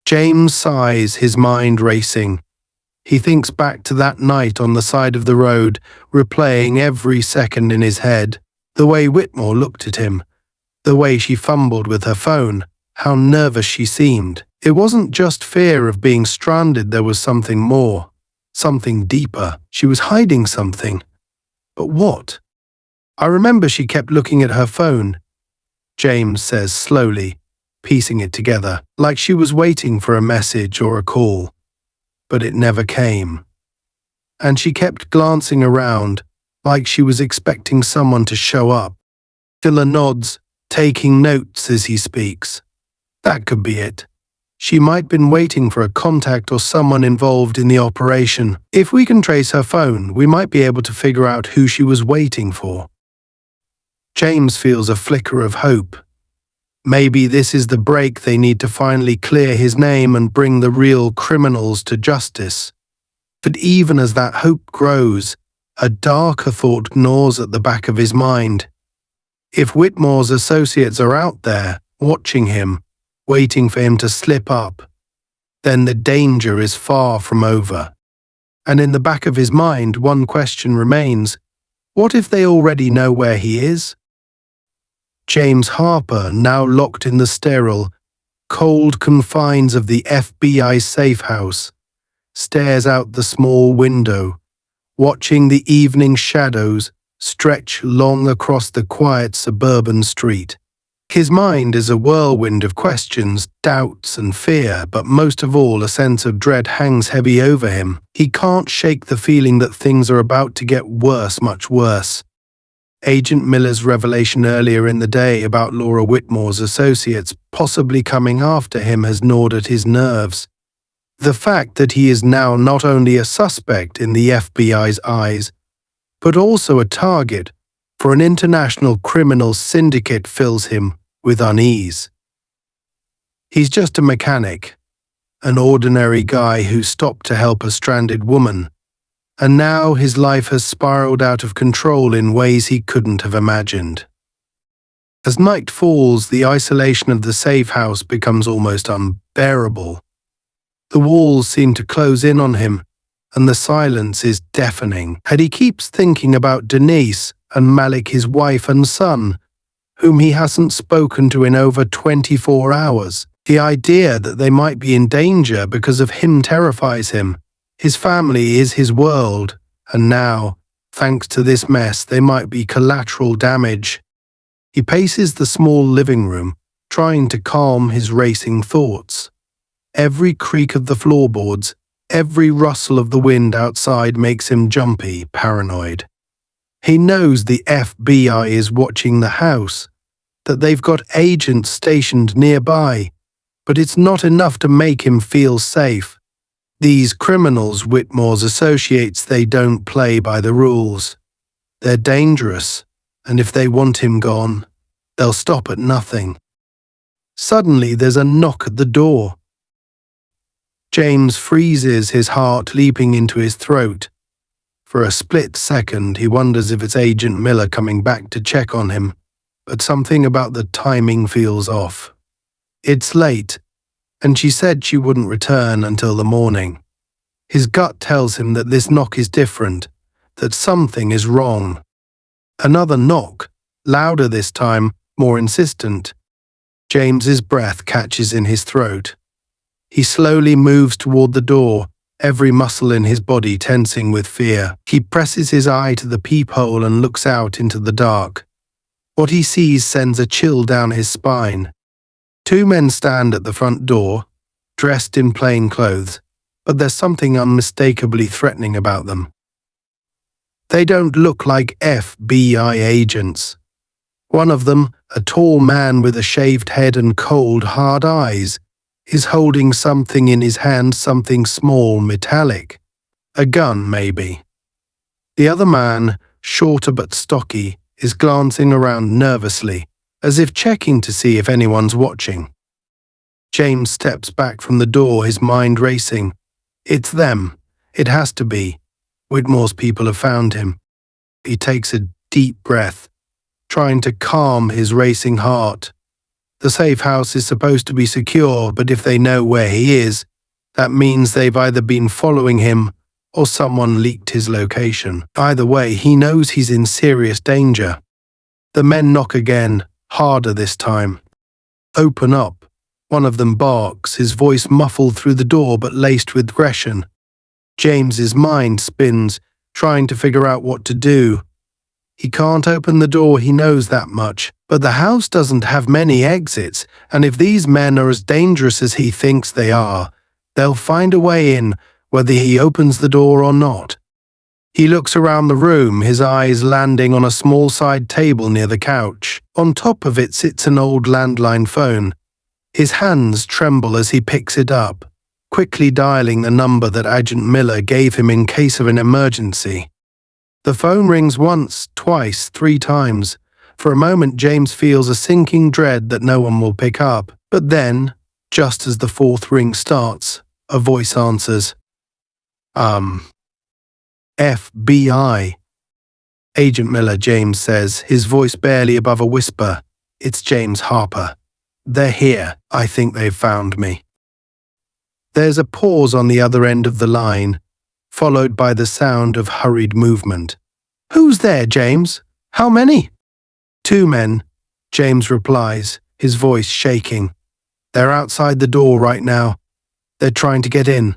James sighs, his mind racing. He thinks back to that night on the side of the road, replaying every second in his head. The way Whitmore looked at him, the way she fumbled with her phone, how nervous she seemed. It wasn't just fear of being stranded, there was something more, something deeper. She was hiding something. But what? "I remember she kept looking at her phone," James says slowly, piecing it together, like she was waiting for a message or a call. But it never came. And she kept glancing around, like she was expecting someone to show up. Tiller nods, taking notes as he speaks. That could be it. She might have been waiting for a contact or someone involved in the operation. If we can trace her phone, we might be able to figure out who she was waiting for. James feels a flicker of hope. Maybe this is the break they need to finally clear his name and bring the real criminals to justice. But even as that hope grows, a darker thought gnaws at the back of his mind. If Whitmore's associates are out there, watching him, waiting for him to slip up, then the danger is far from over. And in the back of his mind, one question remains: what if they already know where he is? James Harper, now locked in the sterile, cold confines of the FBI safe house, stares out the small window, watching the evening shadows stretch long across the quiet suburban street. His mind is a whirlwind of questions, doubts and fear, but most of all a sense of dread hangs heavy over him. He can't shake the feeling that things are about to get worse, much worse. Agent Miller's revelation earlier in the day about Laura Whitmore's associates possibly coming after him has gnawed at his nerves. The fact that he is now not only a suspect in the FBI's eyes, but also a target for an international criminal syndicate fills him with unease. He's just a mechanic, an ordinary guy who stopped to help a stranded woman, and now his life has spiraled out of control in ways he couldn't have imagined. As night falls, the isolation of the safe house becomes almost unbearable. The walls seem to close in on him, and the silence is deafening. And he keeps thinking about Denise and Malik, his wife and son, whom he hasn't spoken to in over 24 hours. The idea that they might be in danger because of him terrifies him. His family is his world, And now, thanks to this mess, they might be collateral damage. He paces the small living room, trying to calm his racing thoughts. Every creak of the floorboards, every rustle of the wind outside makes him jumpy, paranoid. He knows the FBI is watching the house, that they've got agents stationed nearby, but it's not enough to make him feel safe. These criminals Whitmore's associates, they don't play by the rules. They're dangerous, and if they want him gone, they'll stop at nothing. Suddenly there's a knock at the door. James freezes, his heart leaping into his throat. For a split second, he wonders if it's Agent Miller coming back to check on him, but something about the timing feels off. It's late, and she said she wouldn't return until the morning. His gut tells him that this knock is different, that something is wrong. Another knock, louder this time, more insistent. James's breath catches in his throat. He slowly moves toward the door, every muscle in his body tensing with fear. He presses his eye to the peephole and looks out into the dark. What he sees sends a chill down his spine. Two men stand at the front door, dressed in plain clothes, but there's something unmistakably threatening about them. They don't look like FBI agents. One of them, a tall man with a shaved head and cold, hard eyes, is holding something in his hand, something small, metallic. A gun, maybe. The other man, shorter but stocky, is glancing around nervously, as if checking to see if anyone's watching. James steps back from the door, his mind racing. It's them. It has to be. Whitmore's people have found him. He takes a deep breath, trying to calm his racing heart. The safe house is supposed to be secure, but if they know where he is, that means they've either been following him or someone leaked his location. Either way, he knows he's in serious danger. The men knock again, harder this time. Open up. One of them barks, his voice muffled through the door but laced with aggression. James's mind spins, trying to figure out what to do. He can't open the door, he knows that much, but the house doesn't have many exits, and if these men are as dangerous as he thinks they are, they'll find a way in, whether he opens the door or not. He looks around the room, his eyes landing on a small side table near the couch. On top of it sits an old landline phone. His hands tremble as he picks it up, quickly dialing the number that Agent Miller gave him in case of an emergency. The phone rings once, twice, 3 times. For a moment, James feels a sinking dread that no one will pick up. But then, just as the 4th ring starts, a voice answers. FBI. Agent Miller, James says, his voice barely above a whisper. It's James Harper. They're here. I think they've found me. There's a pause on the other end of the line, followed by the sound of hurried movement. Who's there, James? How many? 2 men, James replies, his voice shaking. They're outside the door right now. They're trying to get in.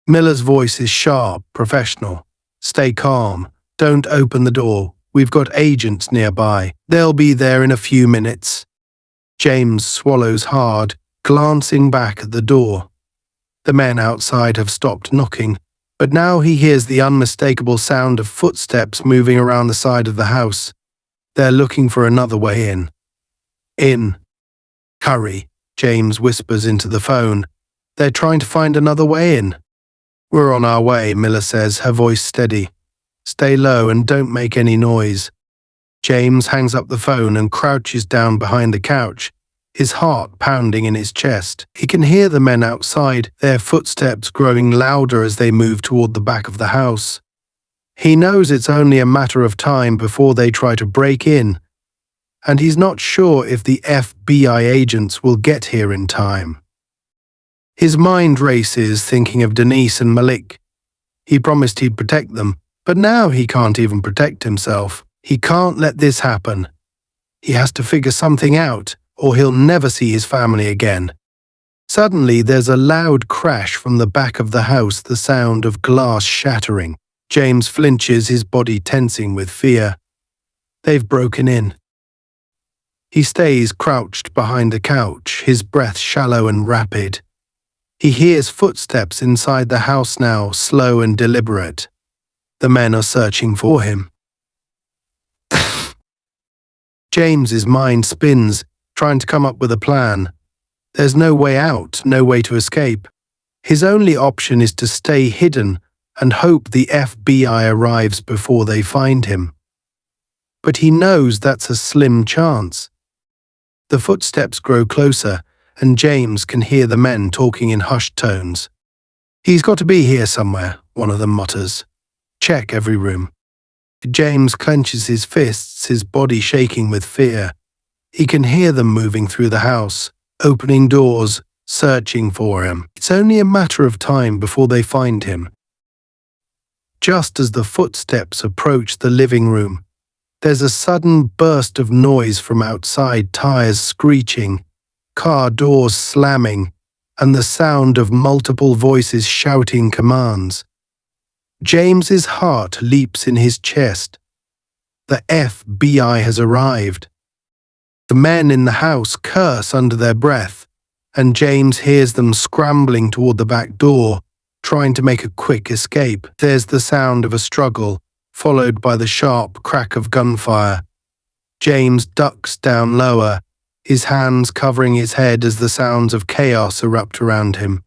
Miller's voice is sharp, professional. Stay calm. Don't open the door. We've got agents nearby. They'll be there in a few minutes. James swallows hard, glancing back at the door. The men outside have stopped knocking, but now he hears the unmistakable sound of footsteps moving around the side of the house. They're looking for another way in. In. Hurry, James whispers into the phone. They're trying to find another way in. We're on our way, Miller says, her voice steady. Stay low and don't make any noise. James hangs up the phone and crouches down behind the couch, his heart pounding in his chest. He can hear the men outside, their footsteps growing louder as they move toward the back of the house. He knows it's only a matter of time before they try to break in, and he's not sure if the FBI agents will get here in time. His mind races thinking of Denise and Malik. He promised he'd protect them, but now he can't even protect himself. He can't let this happen. He has to figure something out, or he'll never see his family again. Suddenly, there's a loud crash from the back of the house, the sound of glass shattering. James flinches, his body tensing with fear. They've broken in. He stays crouched behind the couch, his breath shallow and rapid. He hears footsteps inside the house now, slow and deliberate. The men are searching for him. James's mind spins, trying to come up with a plan. There's no way out, no way to escape. His only option is to stay hidden and hope the FBI arrives before they find him. But he knows that's a slim chance. The footsteps grow closer, and James can hear the men talking in hushed tones. "He's got to be here somewhere," one of them mutters. "Check every room." James clenches his fists, his body shaking with fear. He can hear them moving through the house, opening doors, searching for him. It's only a matter of time before they find him. Just as the footsteps approach the living room, there's a sudden burst of noise from outside, tires screeching, car doors slamming, and the sound of multiple voices shouting commands. James's heart leaps in his chest. The FBI has arrived. The men in the house curse under their breath, and James hears them scrambling toward the back door, trying to make a quick escape. There's the sound of a struggle, followed by the sharp crack of gunfire. James ducks down lower, his hands covering his head as the sounds of chaos erupt around him.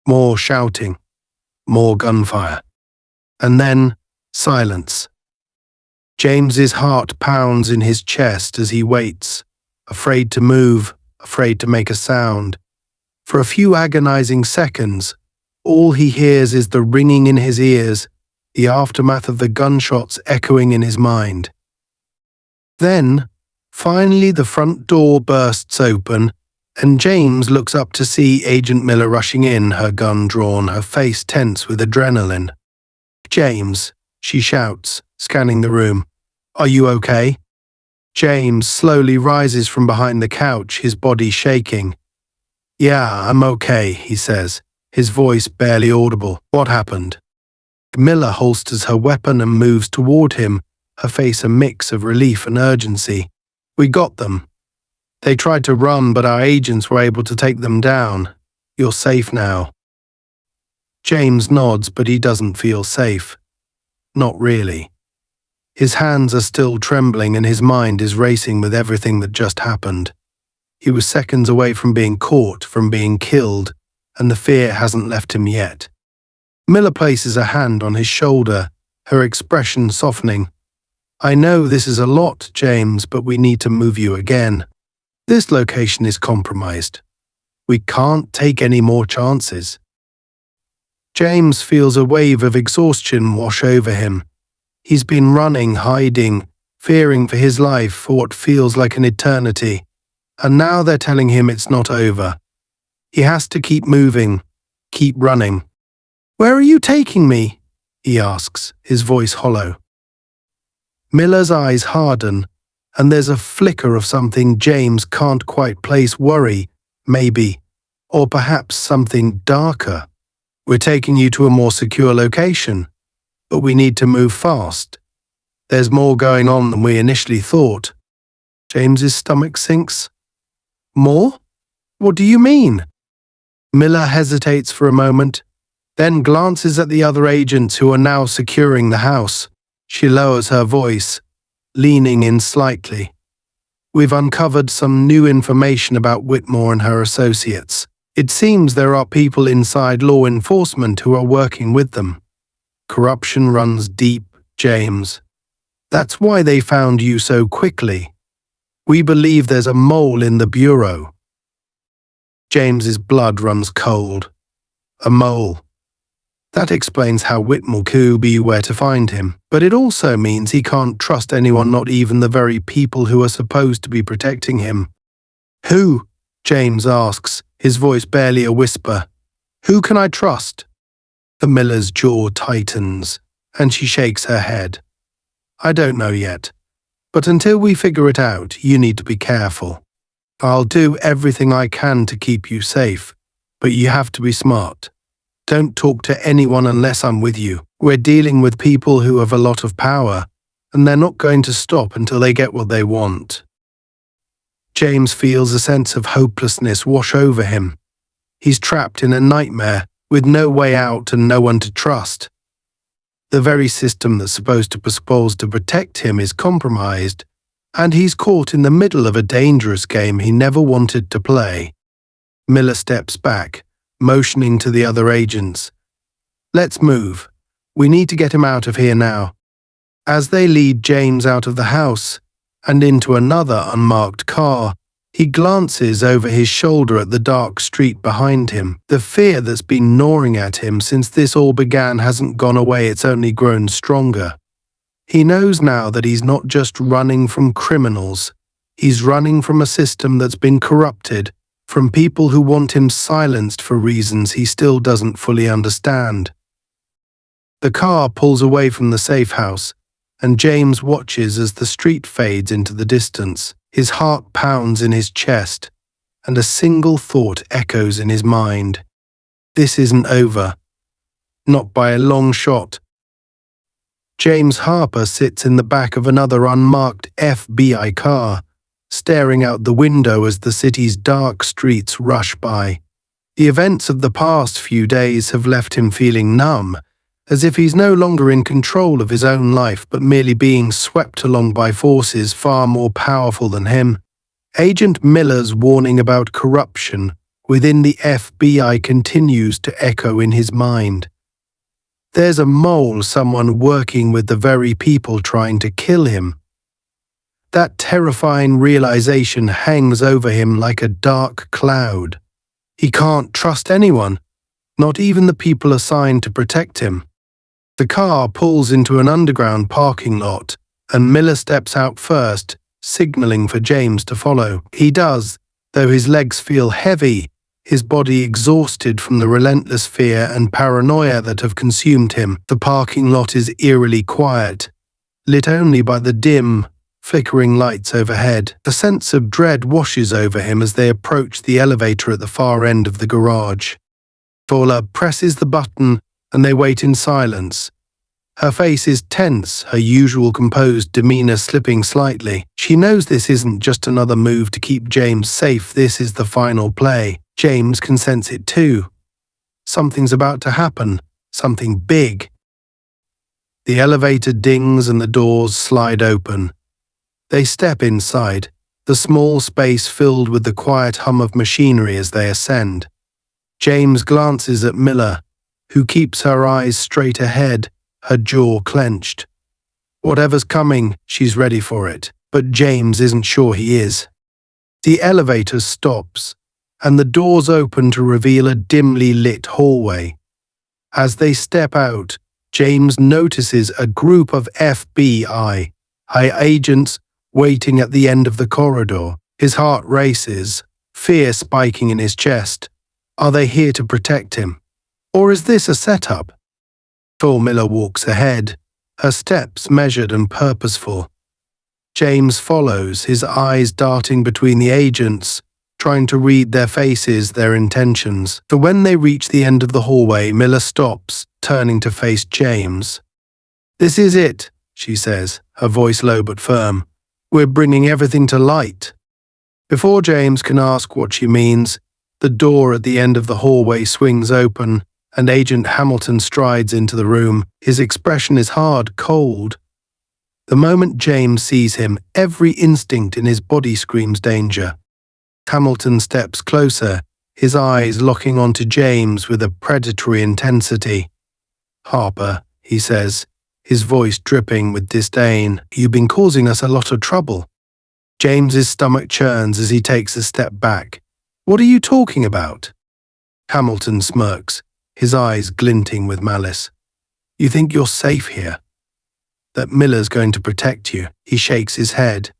More shouting, more gunfire. And then silence. James's heart pounds in his chest as he waits, afraid to move, afraid to make a sound. For a few agonizing seconds, all he hears is the ringing in his ears, the aftermath of the gunshots echoing in his mind. Then, finally, the front door bursts open, and James looks up to see Agent Miller rushing in, her gun drawn, her face tense with adrenaline. "James," she shouts, scanning the room. "Are you okay?" James slowly rises from behind the couch, his body shaking. "Yeah, I'm okay," he says, his voice barely audible. "What happened?" Miller holsters her weapon and moves toward him, her face a mix of relief and urgency. "We got them. They tried to run, but our agents were able to take them down. You're safe now." James nods, but he doesn't feel safe. Not really. His hands are still trembling and his mind is racing with everything that just happened. He was seconds away from being caught, from being killed, and the fear hasn't left him yet. Miller places a hand on his shoulder, her expression softening. "I know this is a lot, James, but we need to move you again. This location is compromised. We can't take any more chances." James feels a wave of exhaustion wash over him. He's been running, hiding, fearing for his life for what feels like an eternity, and now they're telling him it's not over. He has to keep moving, keep running. "Where are you taking me?" he asks, his voice hollow. Miller's eyes harden, and there's a flicker of something James can't quite place. Worry, maybe, or perhaps something darker. "We're taking you to a more secure location, but we need to move fast. There's more going on than we initially thought." James's stomach sinks. "More? What do you mean?" Miller hesitates for a moment, then glances at the other agents who are now securing the house. She lowers her voice, leaning in slightly. "We've uncovered some new information about Whitmore and her associates. It seems there are people inside law enforcement who are working with them. Corruption runs deep, James. That's why they found you so quickly. We believe there's a mole in the bureau." James's blood runs cold. A mole. That explains how Whitmore could be where to find him, but it also means he can't trust anyone, not even the very people who are supposed to be protecting him. "Who?" James asks, his voice barely a whisper. "Who can I trust?" The Miller's jaw tightens, and she shakes her head. "I don't know yet, but until we figure it out, you need to be careful. I'll do everything I can to keep you safe, but you have to be smart. Don't talk to anyone unless I'm with you." We're dealing with people who have a lot of power, and they're not going to stop until they get what they want. James feels a sense of hopelessness wash over him. He's trapped in a nightmare, with no way out and no one to trust. The very system that's supposed to protect him is compromised, and he's caught in the middle of a dangerous game he never wanted to play. Miller steps back, motioning to the other agents. "Let's move. We need to get him out of here now." As they lead James out of the house and into another unmarked car, he glances over his shoulder at the dark street behind him. The fear that's been gnawing at him since this all began hasn't gone away, it's only grown stronger. He knows now that he's not just running from criminals, he's running from a system that's been corrupted, from people who want him silenced for reasons he still doesn't fully understand. The car pulls away from the safe house, and James watches as the street fades into the distance. His heart pounds in his chest, and a single thought echoes in his mind. This isn't over. Not by a long shot. James Harper sits in the back of another unmarked FBI car, staring out the window as the city's dark streets rush by. The events of the past few days have left him feeling numb, as if he's no longer in control of his own life but merely being swept along by forces far more powerful than him. Agent Miller's warning about corruption within the FBI continues to echo in his mind. There's a mole, someone working with the very people trying to kill him. That terrifying realization hangs over him like a dark cloud. He can't trust anyone, not even the people assigned to protect him. The car pulls into an underground parking lot, and Miller steps out first, signaling for James to follow. He does, though his legs feel heavy, his body exhausted from the relentless fear and paranoia that have consumed him. The parking lot is eerily quiet, lit only by the dim, flickering lights overhead. A sense of dread washes over him as they approach the elevator at the far end of the garage. Paula presses the button, and they wait in silence. Her face is tense, her usual composed demeanor slipping slightly. She knows this isn't just another move to keep James safe, this is the final play. James can sense it too. Something's about to happen, something big. The elevator dings and the doors slide open. They step inside, the small space filled with the quiet hum of machinery as they ascend. James glances at Miller, who keeps her eyes straight ahead, her jaw clenched. Whatever's coming, she's ready for it, but James isn't sure he is. The elevator stops, and the doors open to reveal a dimly lit hallway. As they step out, James notices a group of FBI agents waiting at the end of the corridor. His heart races, fear spiking in his chest. Are they here to protect him? Or is this a setup? Tall Miller walks ahead, her steps measured and purposeful. James follows, his eyes darting between the agents, trying to read their faces, their intentions. But when they reach the end of the hallway, Miller stops, turning to face James. "This is it," she says, her voice low but firm. "We're bringing everything to light." Before James can ask what she means, the door at the end of the hallway swings open, and Agent Hamilton strides into the room. His expression is hard, cold. The moment James sees him, every instinct in his body screams danger. Hamilton steps closer, his eyes locking onto James with a predatory intensity. "Harper," he says, his voice dripping with disdain, "you've been causing us a lot of trouble." James's stomach churns as he takes a step back. "What are you talking about?" Hamilton smirks, his eyes glinting with malice. "You think you're safe here? That Miller's going to protect you?" He shakes his head.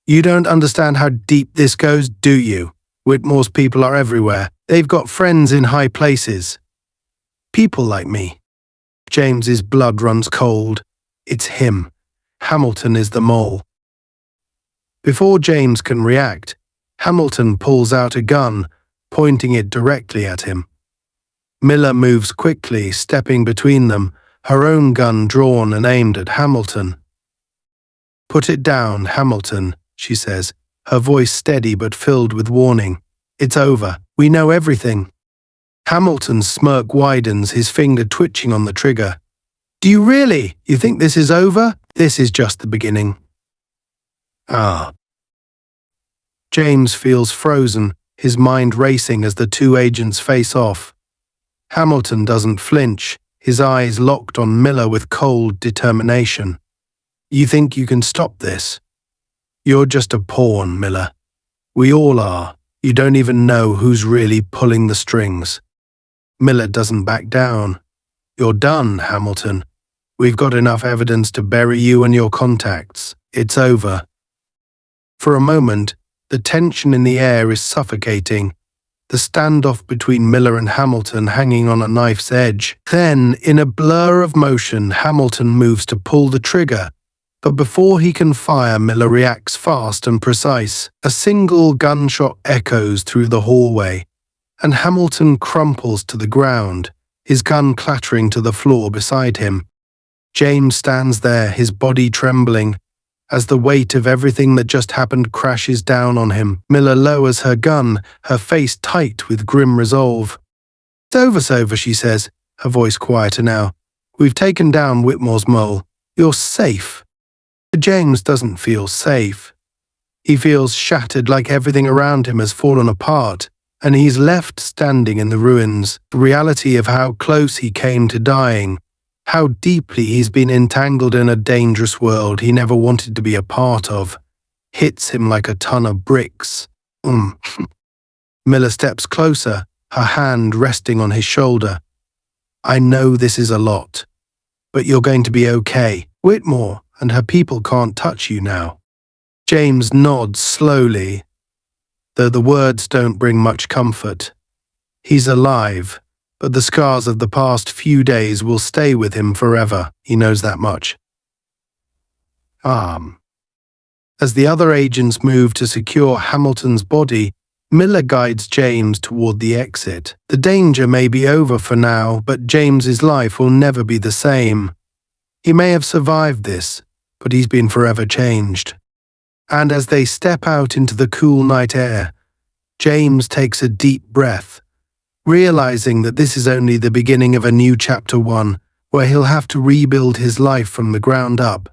"You don't understand how deep this goes, do you? Whitmore's people are everywhere. They've got friends in high places. People like me." James's blood runs cold. It's him. Hamilton is the mole. Before James can react, Hamilton pulls out a gun, pointing it directly at him. Miller moves quickly, stepping between them, her own gun drawn and aimed at Hamilton. "Put it down, Hamilton," she says, her voice steady but filled with warning. "It's over. We know everything." Hamilton's smirk widens, his finger twitching on the trigger. "Do you really? You think this is over? This is just the beginning." Ah. James feels frozen, his mind racing as the two agents face off. Hamilton doesn't flinch, his eyes locked on Miller with cold determination. "You think you can stop this? You're just a pawn, Miller. We all are. You don't even know who's really pulling the strings." Miller doesn't back down. "You're done, Hamilton. We've got enough evidence to bury you and your contacts. It's over." For a moment, the tension in the air is suffocating, the standoff between Miller and Hamilton hanging on a knife's edge. Then, in a blur of motion, Hamilton moves to pull the trigger, but before he can fire, Miller reacts fast and precise. A single gunshot echoes through the hallway, and Hamilton crumples to the ground, his gun clattering to the floor beside him. James stands there, his body trembling, as the weight of everything that just happened crashes down on him. Miller lowers her gun, her face tight with grim resolve. It's over, she says, her voice quieter now. "We've taken down Whitmore's mole. You're safe." But James doesn't feel safe. He feels shattered, like everything around him has fallen apart, and he's left standing in the ruins. The reality of how close he came to dying, how deeply he's been entangled in a dangerous world he never wanted to be a part of, hits him like a ton of bricks. Miller steps closer, her hand resting on his shoulder. "I know this is a lot, but you're going to be okay. Whitmore and her people can't touch you now." James nods slowly, though the words don't bring much comfort. He's alive, but the scars of the past few days will stay with him forever. He knows that much. As the other agents move to secure Hamilton's body, Miller guides James toward the exit. The danger may be over for now, but James's life will never be the same. He may have survived this, but he's been forever changed. And as they step out into the cool night air, James takes a deep breath, realizing that this is only the beginning of a new chapter 1, where he'll have to rebuild his life from the ground up,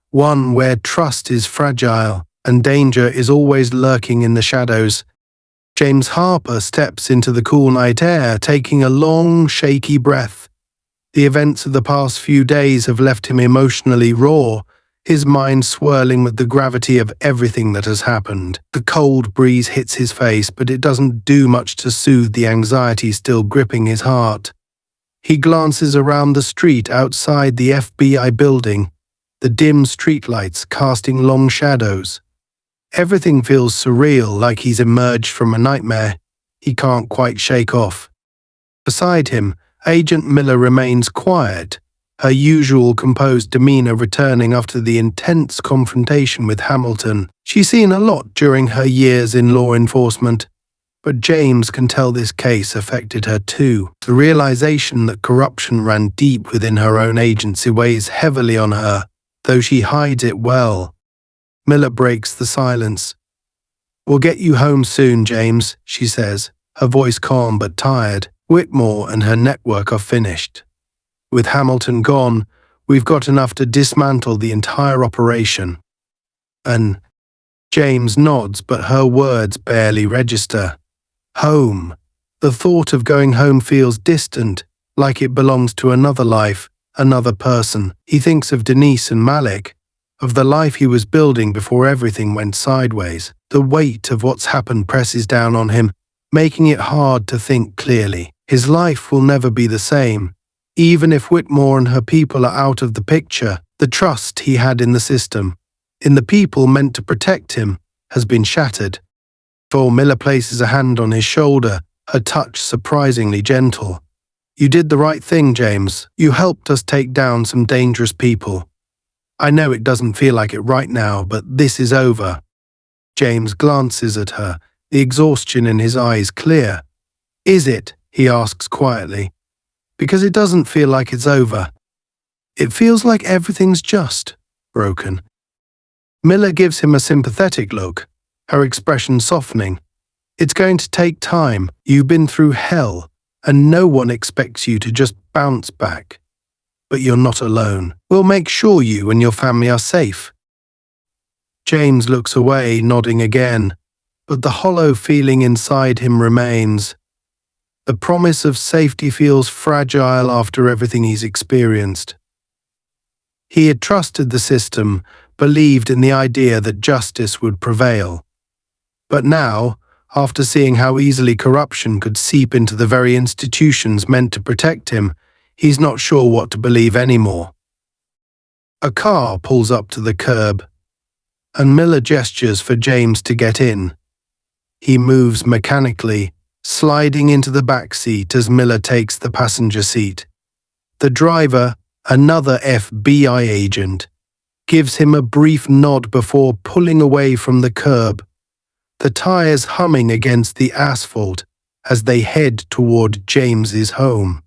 one where trust is fragile and danger is always lurking in the shadows. James Harper steps into the cool night air, taking a long, shaky breath. The events of the past few days have left him emotionally raw, his mind swirling with the gravity of everything that has happened. The cold breeze hits his face, but it doesn't do much to soothe the anxiety still gripping his heart. He glances around the street outside the FBI building, the dim streetlights casting long shadows. Everything feels surreal, like he's emerged from a nightmare he can't quite shake off. Beside him, Agent Miller remains quiet, her usual composed demeanor returning after the intense confrontation with Hamilton. She's seen a lot during her years in law enforcement, but James can tell this case affected her too. The realization that corruption ran deep within her own agency weighs heavily on her, though she hides it well. Miller breaks the silence. "We'll get you home soon, James," she says, her voice calm but tired. "Whitmore and her network are finished. With Hamilton gone, we've got enough to dismantle the entire operation." And James nods, but her words barely register. Home. The thought of going home feels distant, like it belongs to another life, another person. He thinks of Denise and Malik, of the life he was building before everything went sideways. The weight of what's happened presses down on him, making it hard to think clearly. His life will never be the same. Even if Whitmore and her people are out of the picture, the trust he had in the system, in the people meant to protect him, has been shattered. Before Miller places a hand on his shoulder, her touch surprisingly gentle. "You did the right thing, James. You helped us take down some dangerous people. I know it doesn't feel like it right now, but this is over." James glances at her, the exhaustion in his eyes clear. "Is it?" he asks quietly. "Because it doesn't feel like it's over." It feels like everything's just broken. Miller gives him a sympathetic look, her expression softening. It's going to take time. You've been through hell, and no one expects you to just bounce back. But you're not alone. We'll make sure you and your family are safe. James looks away, nodding again, but the hollow feeling inside him remains. The promise of safety feels fragile after everything he's experienced. He had trusted the system, believed in the idea that justice would prevail. But now, after seeing how easily corruption could seep into the very institutions meant to protect him, he's not sure what to believe anymore. A car pulls up to the curb, and Miller gestures for James to get in. He moves mechanically, sliding into the back seat as Miller takes the passenger seat. The driver, another FBI agent, gives him a brief nod before pulling away from the curb, the tires humming against the asphalt as they head toward James's home.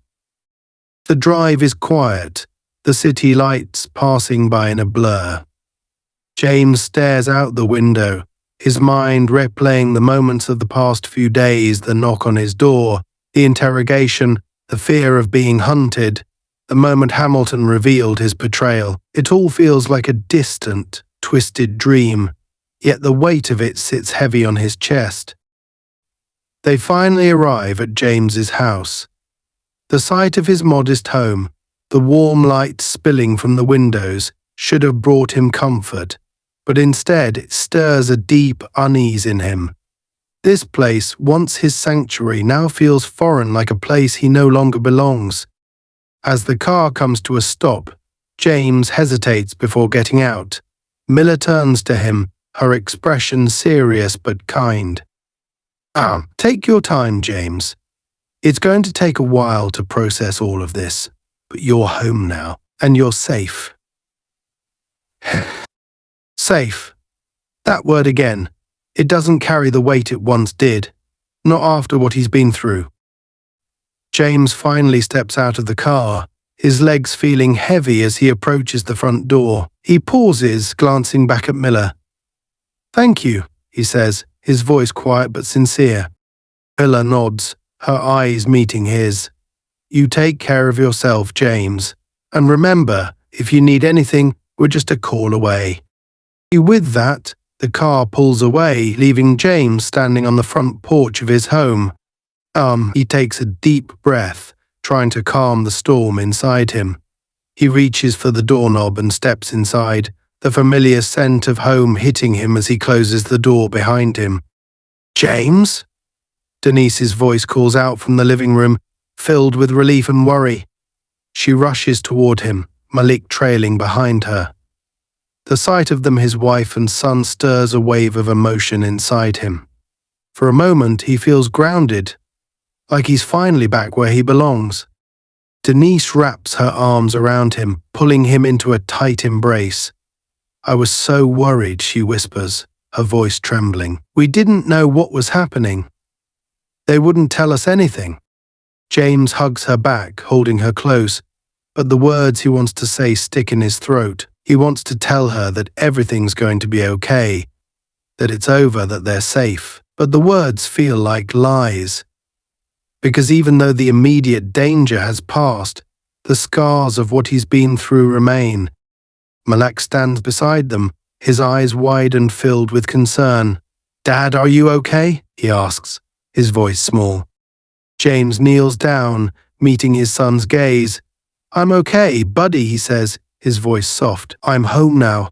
The drive is quiet, the city lights passing by in a blur. James stares out the window, his mind replaying the moments of the past few days, the knock on his door, the interrogation, the fear of being hunted, the moment Hamilton revealed his betrayal. It all feels like a distant, twisted dream, yet the weight of it sits heavy on his chest. They finally arrive at James's house. The sight of his modest home, the warm light spilling from the windows, should have brought him comfort, but instead it stirs a deep unease in him. This place, once his sanctuary, now feels foreign, like a place he no longer belongs. As the car comes to a stop, James hesitates before getting out. Miller turns to him, her expression serious but kind. Take your time, James. It's going to take a while to process all of this, but you're home now, and you're safe. Safe. That word again. It doesn't carry the weight it once did, not after what he's been through. James finally steps out of the car, his legs feeling heavy as he approaches the front door. He pauses, glancing back at Miller. "Thank you," he says, his voice quiet but sincere. Miller nods, her eyes meeting his. "You take care of yourself, James. And remember, if you need anything, we're just a call away." With that, the car pulls away, leaving James standing on the front porch of his home. He takes a deep breath, trying to calm the storm inside him. He reaches for the doorknob and steps inside, the familiar scent of home hitting him as he closes the door behind him. "James?" Denise's voice calls out from the living room, filled with relief and worry. She rushes toward him, Malik trailing behind her. The sight of them, his wife and son, stirs a wave of emotion inside him. For a moment, he feels grounded, like he's finally back where he belongs. Denise wraps her arms around him, pulling him into a tight embrace. "I was so worried," she whispers, her voice trembling. "We didn't know what was happening. They wouldn't tell us anything." James hugs her back, holding her close, but the words he wants to say stick in his throat. He wants to tell her that everything's going to be okay, that it's over, that they're safe. But the words feel like lies. Because even though the immediate danger has passed, the scars of what he's been through remain. Malak stands beside them, his eyes wide and filled with concern. "Dad, are you okay?" he asks, his voice small. James kneels down, meeting his son's gaze. "I'm okay, buddy," he says, his voice soft. "I'm home now."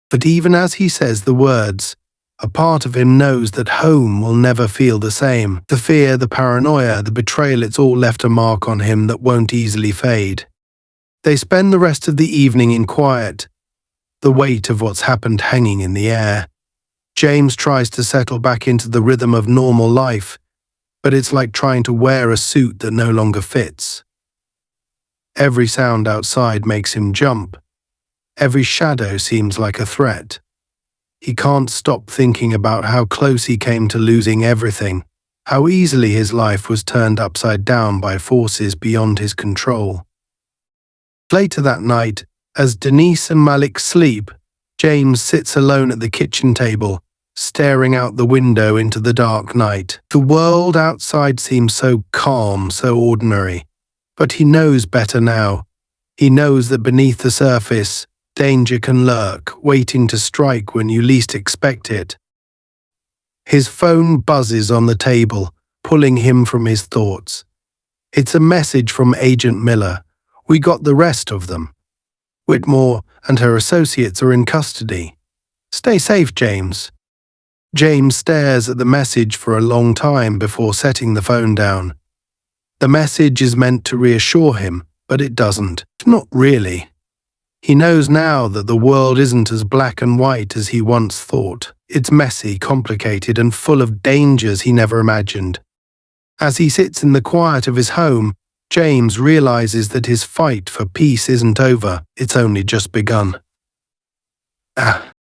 But even as he says the words, a part of him knows that home will never feel the same. The fear, the paranoia, the betrayal, it's all left a mark on him that won't easily fade. They spend the rest of the evening in quiet, the weight of what's happened hanging in the air. James tries to settle back into the rhythm of normal life, but it's like trying to wear a suit that no longer fits. Every sound outside makes him jump. Every shadow seems like a threat. He can't stop thinking about how close he came to losing everything, how easily his life was turned upside down by forces beyond his control. Later that night, as Denise and Malik sleep, James sits alone at the kitchen table, staring out the window into the dark night. The world outside seems so calm, so ordinary. But he knows better now. He knows that beneath the surface, danger can lurk, waiting to strike when you least expect it. His phone buzzes on the table, pulling him from his thoughts. It's a message from Agent Miller. We got the rest of them. Whitmore and her associates are in custody. Stay safe, James. James stares at the message for a long time before setting the phone down. The message is meant to reassure him, but it doesn't. Not really. He knows now that the world isn't as black and white as he once thought. It's messy, complicated, and full of dangers he never imagined. As he sits in the quiet of his home, James realizes that his fight for peace isn't over, it's only just begun.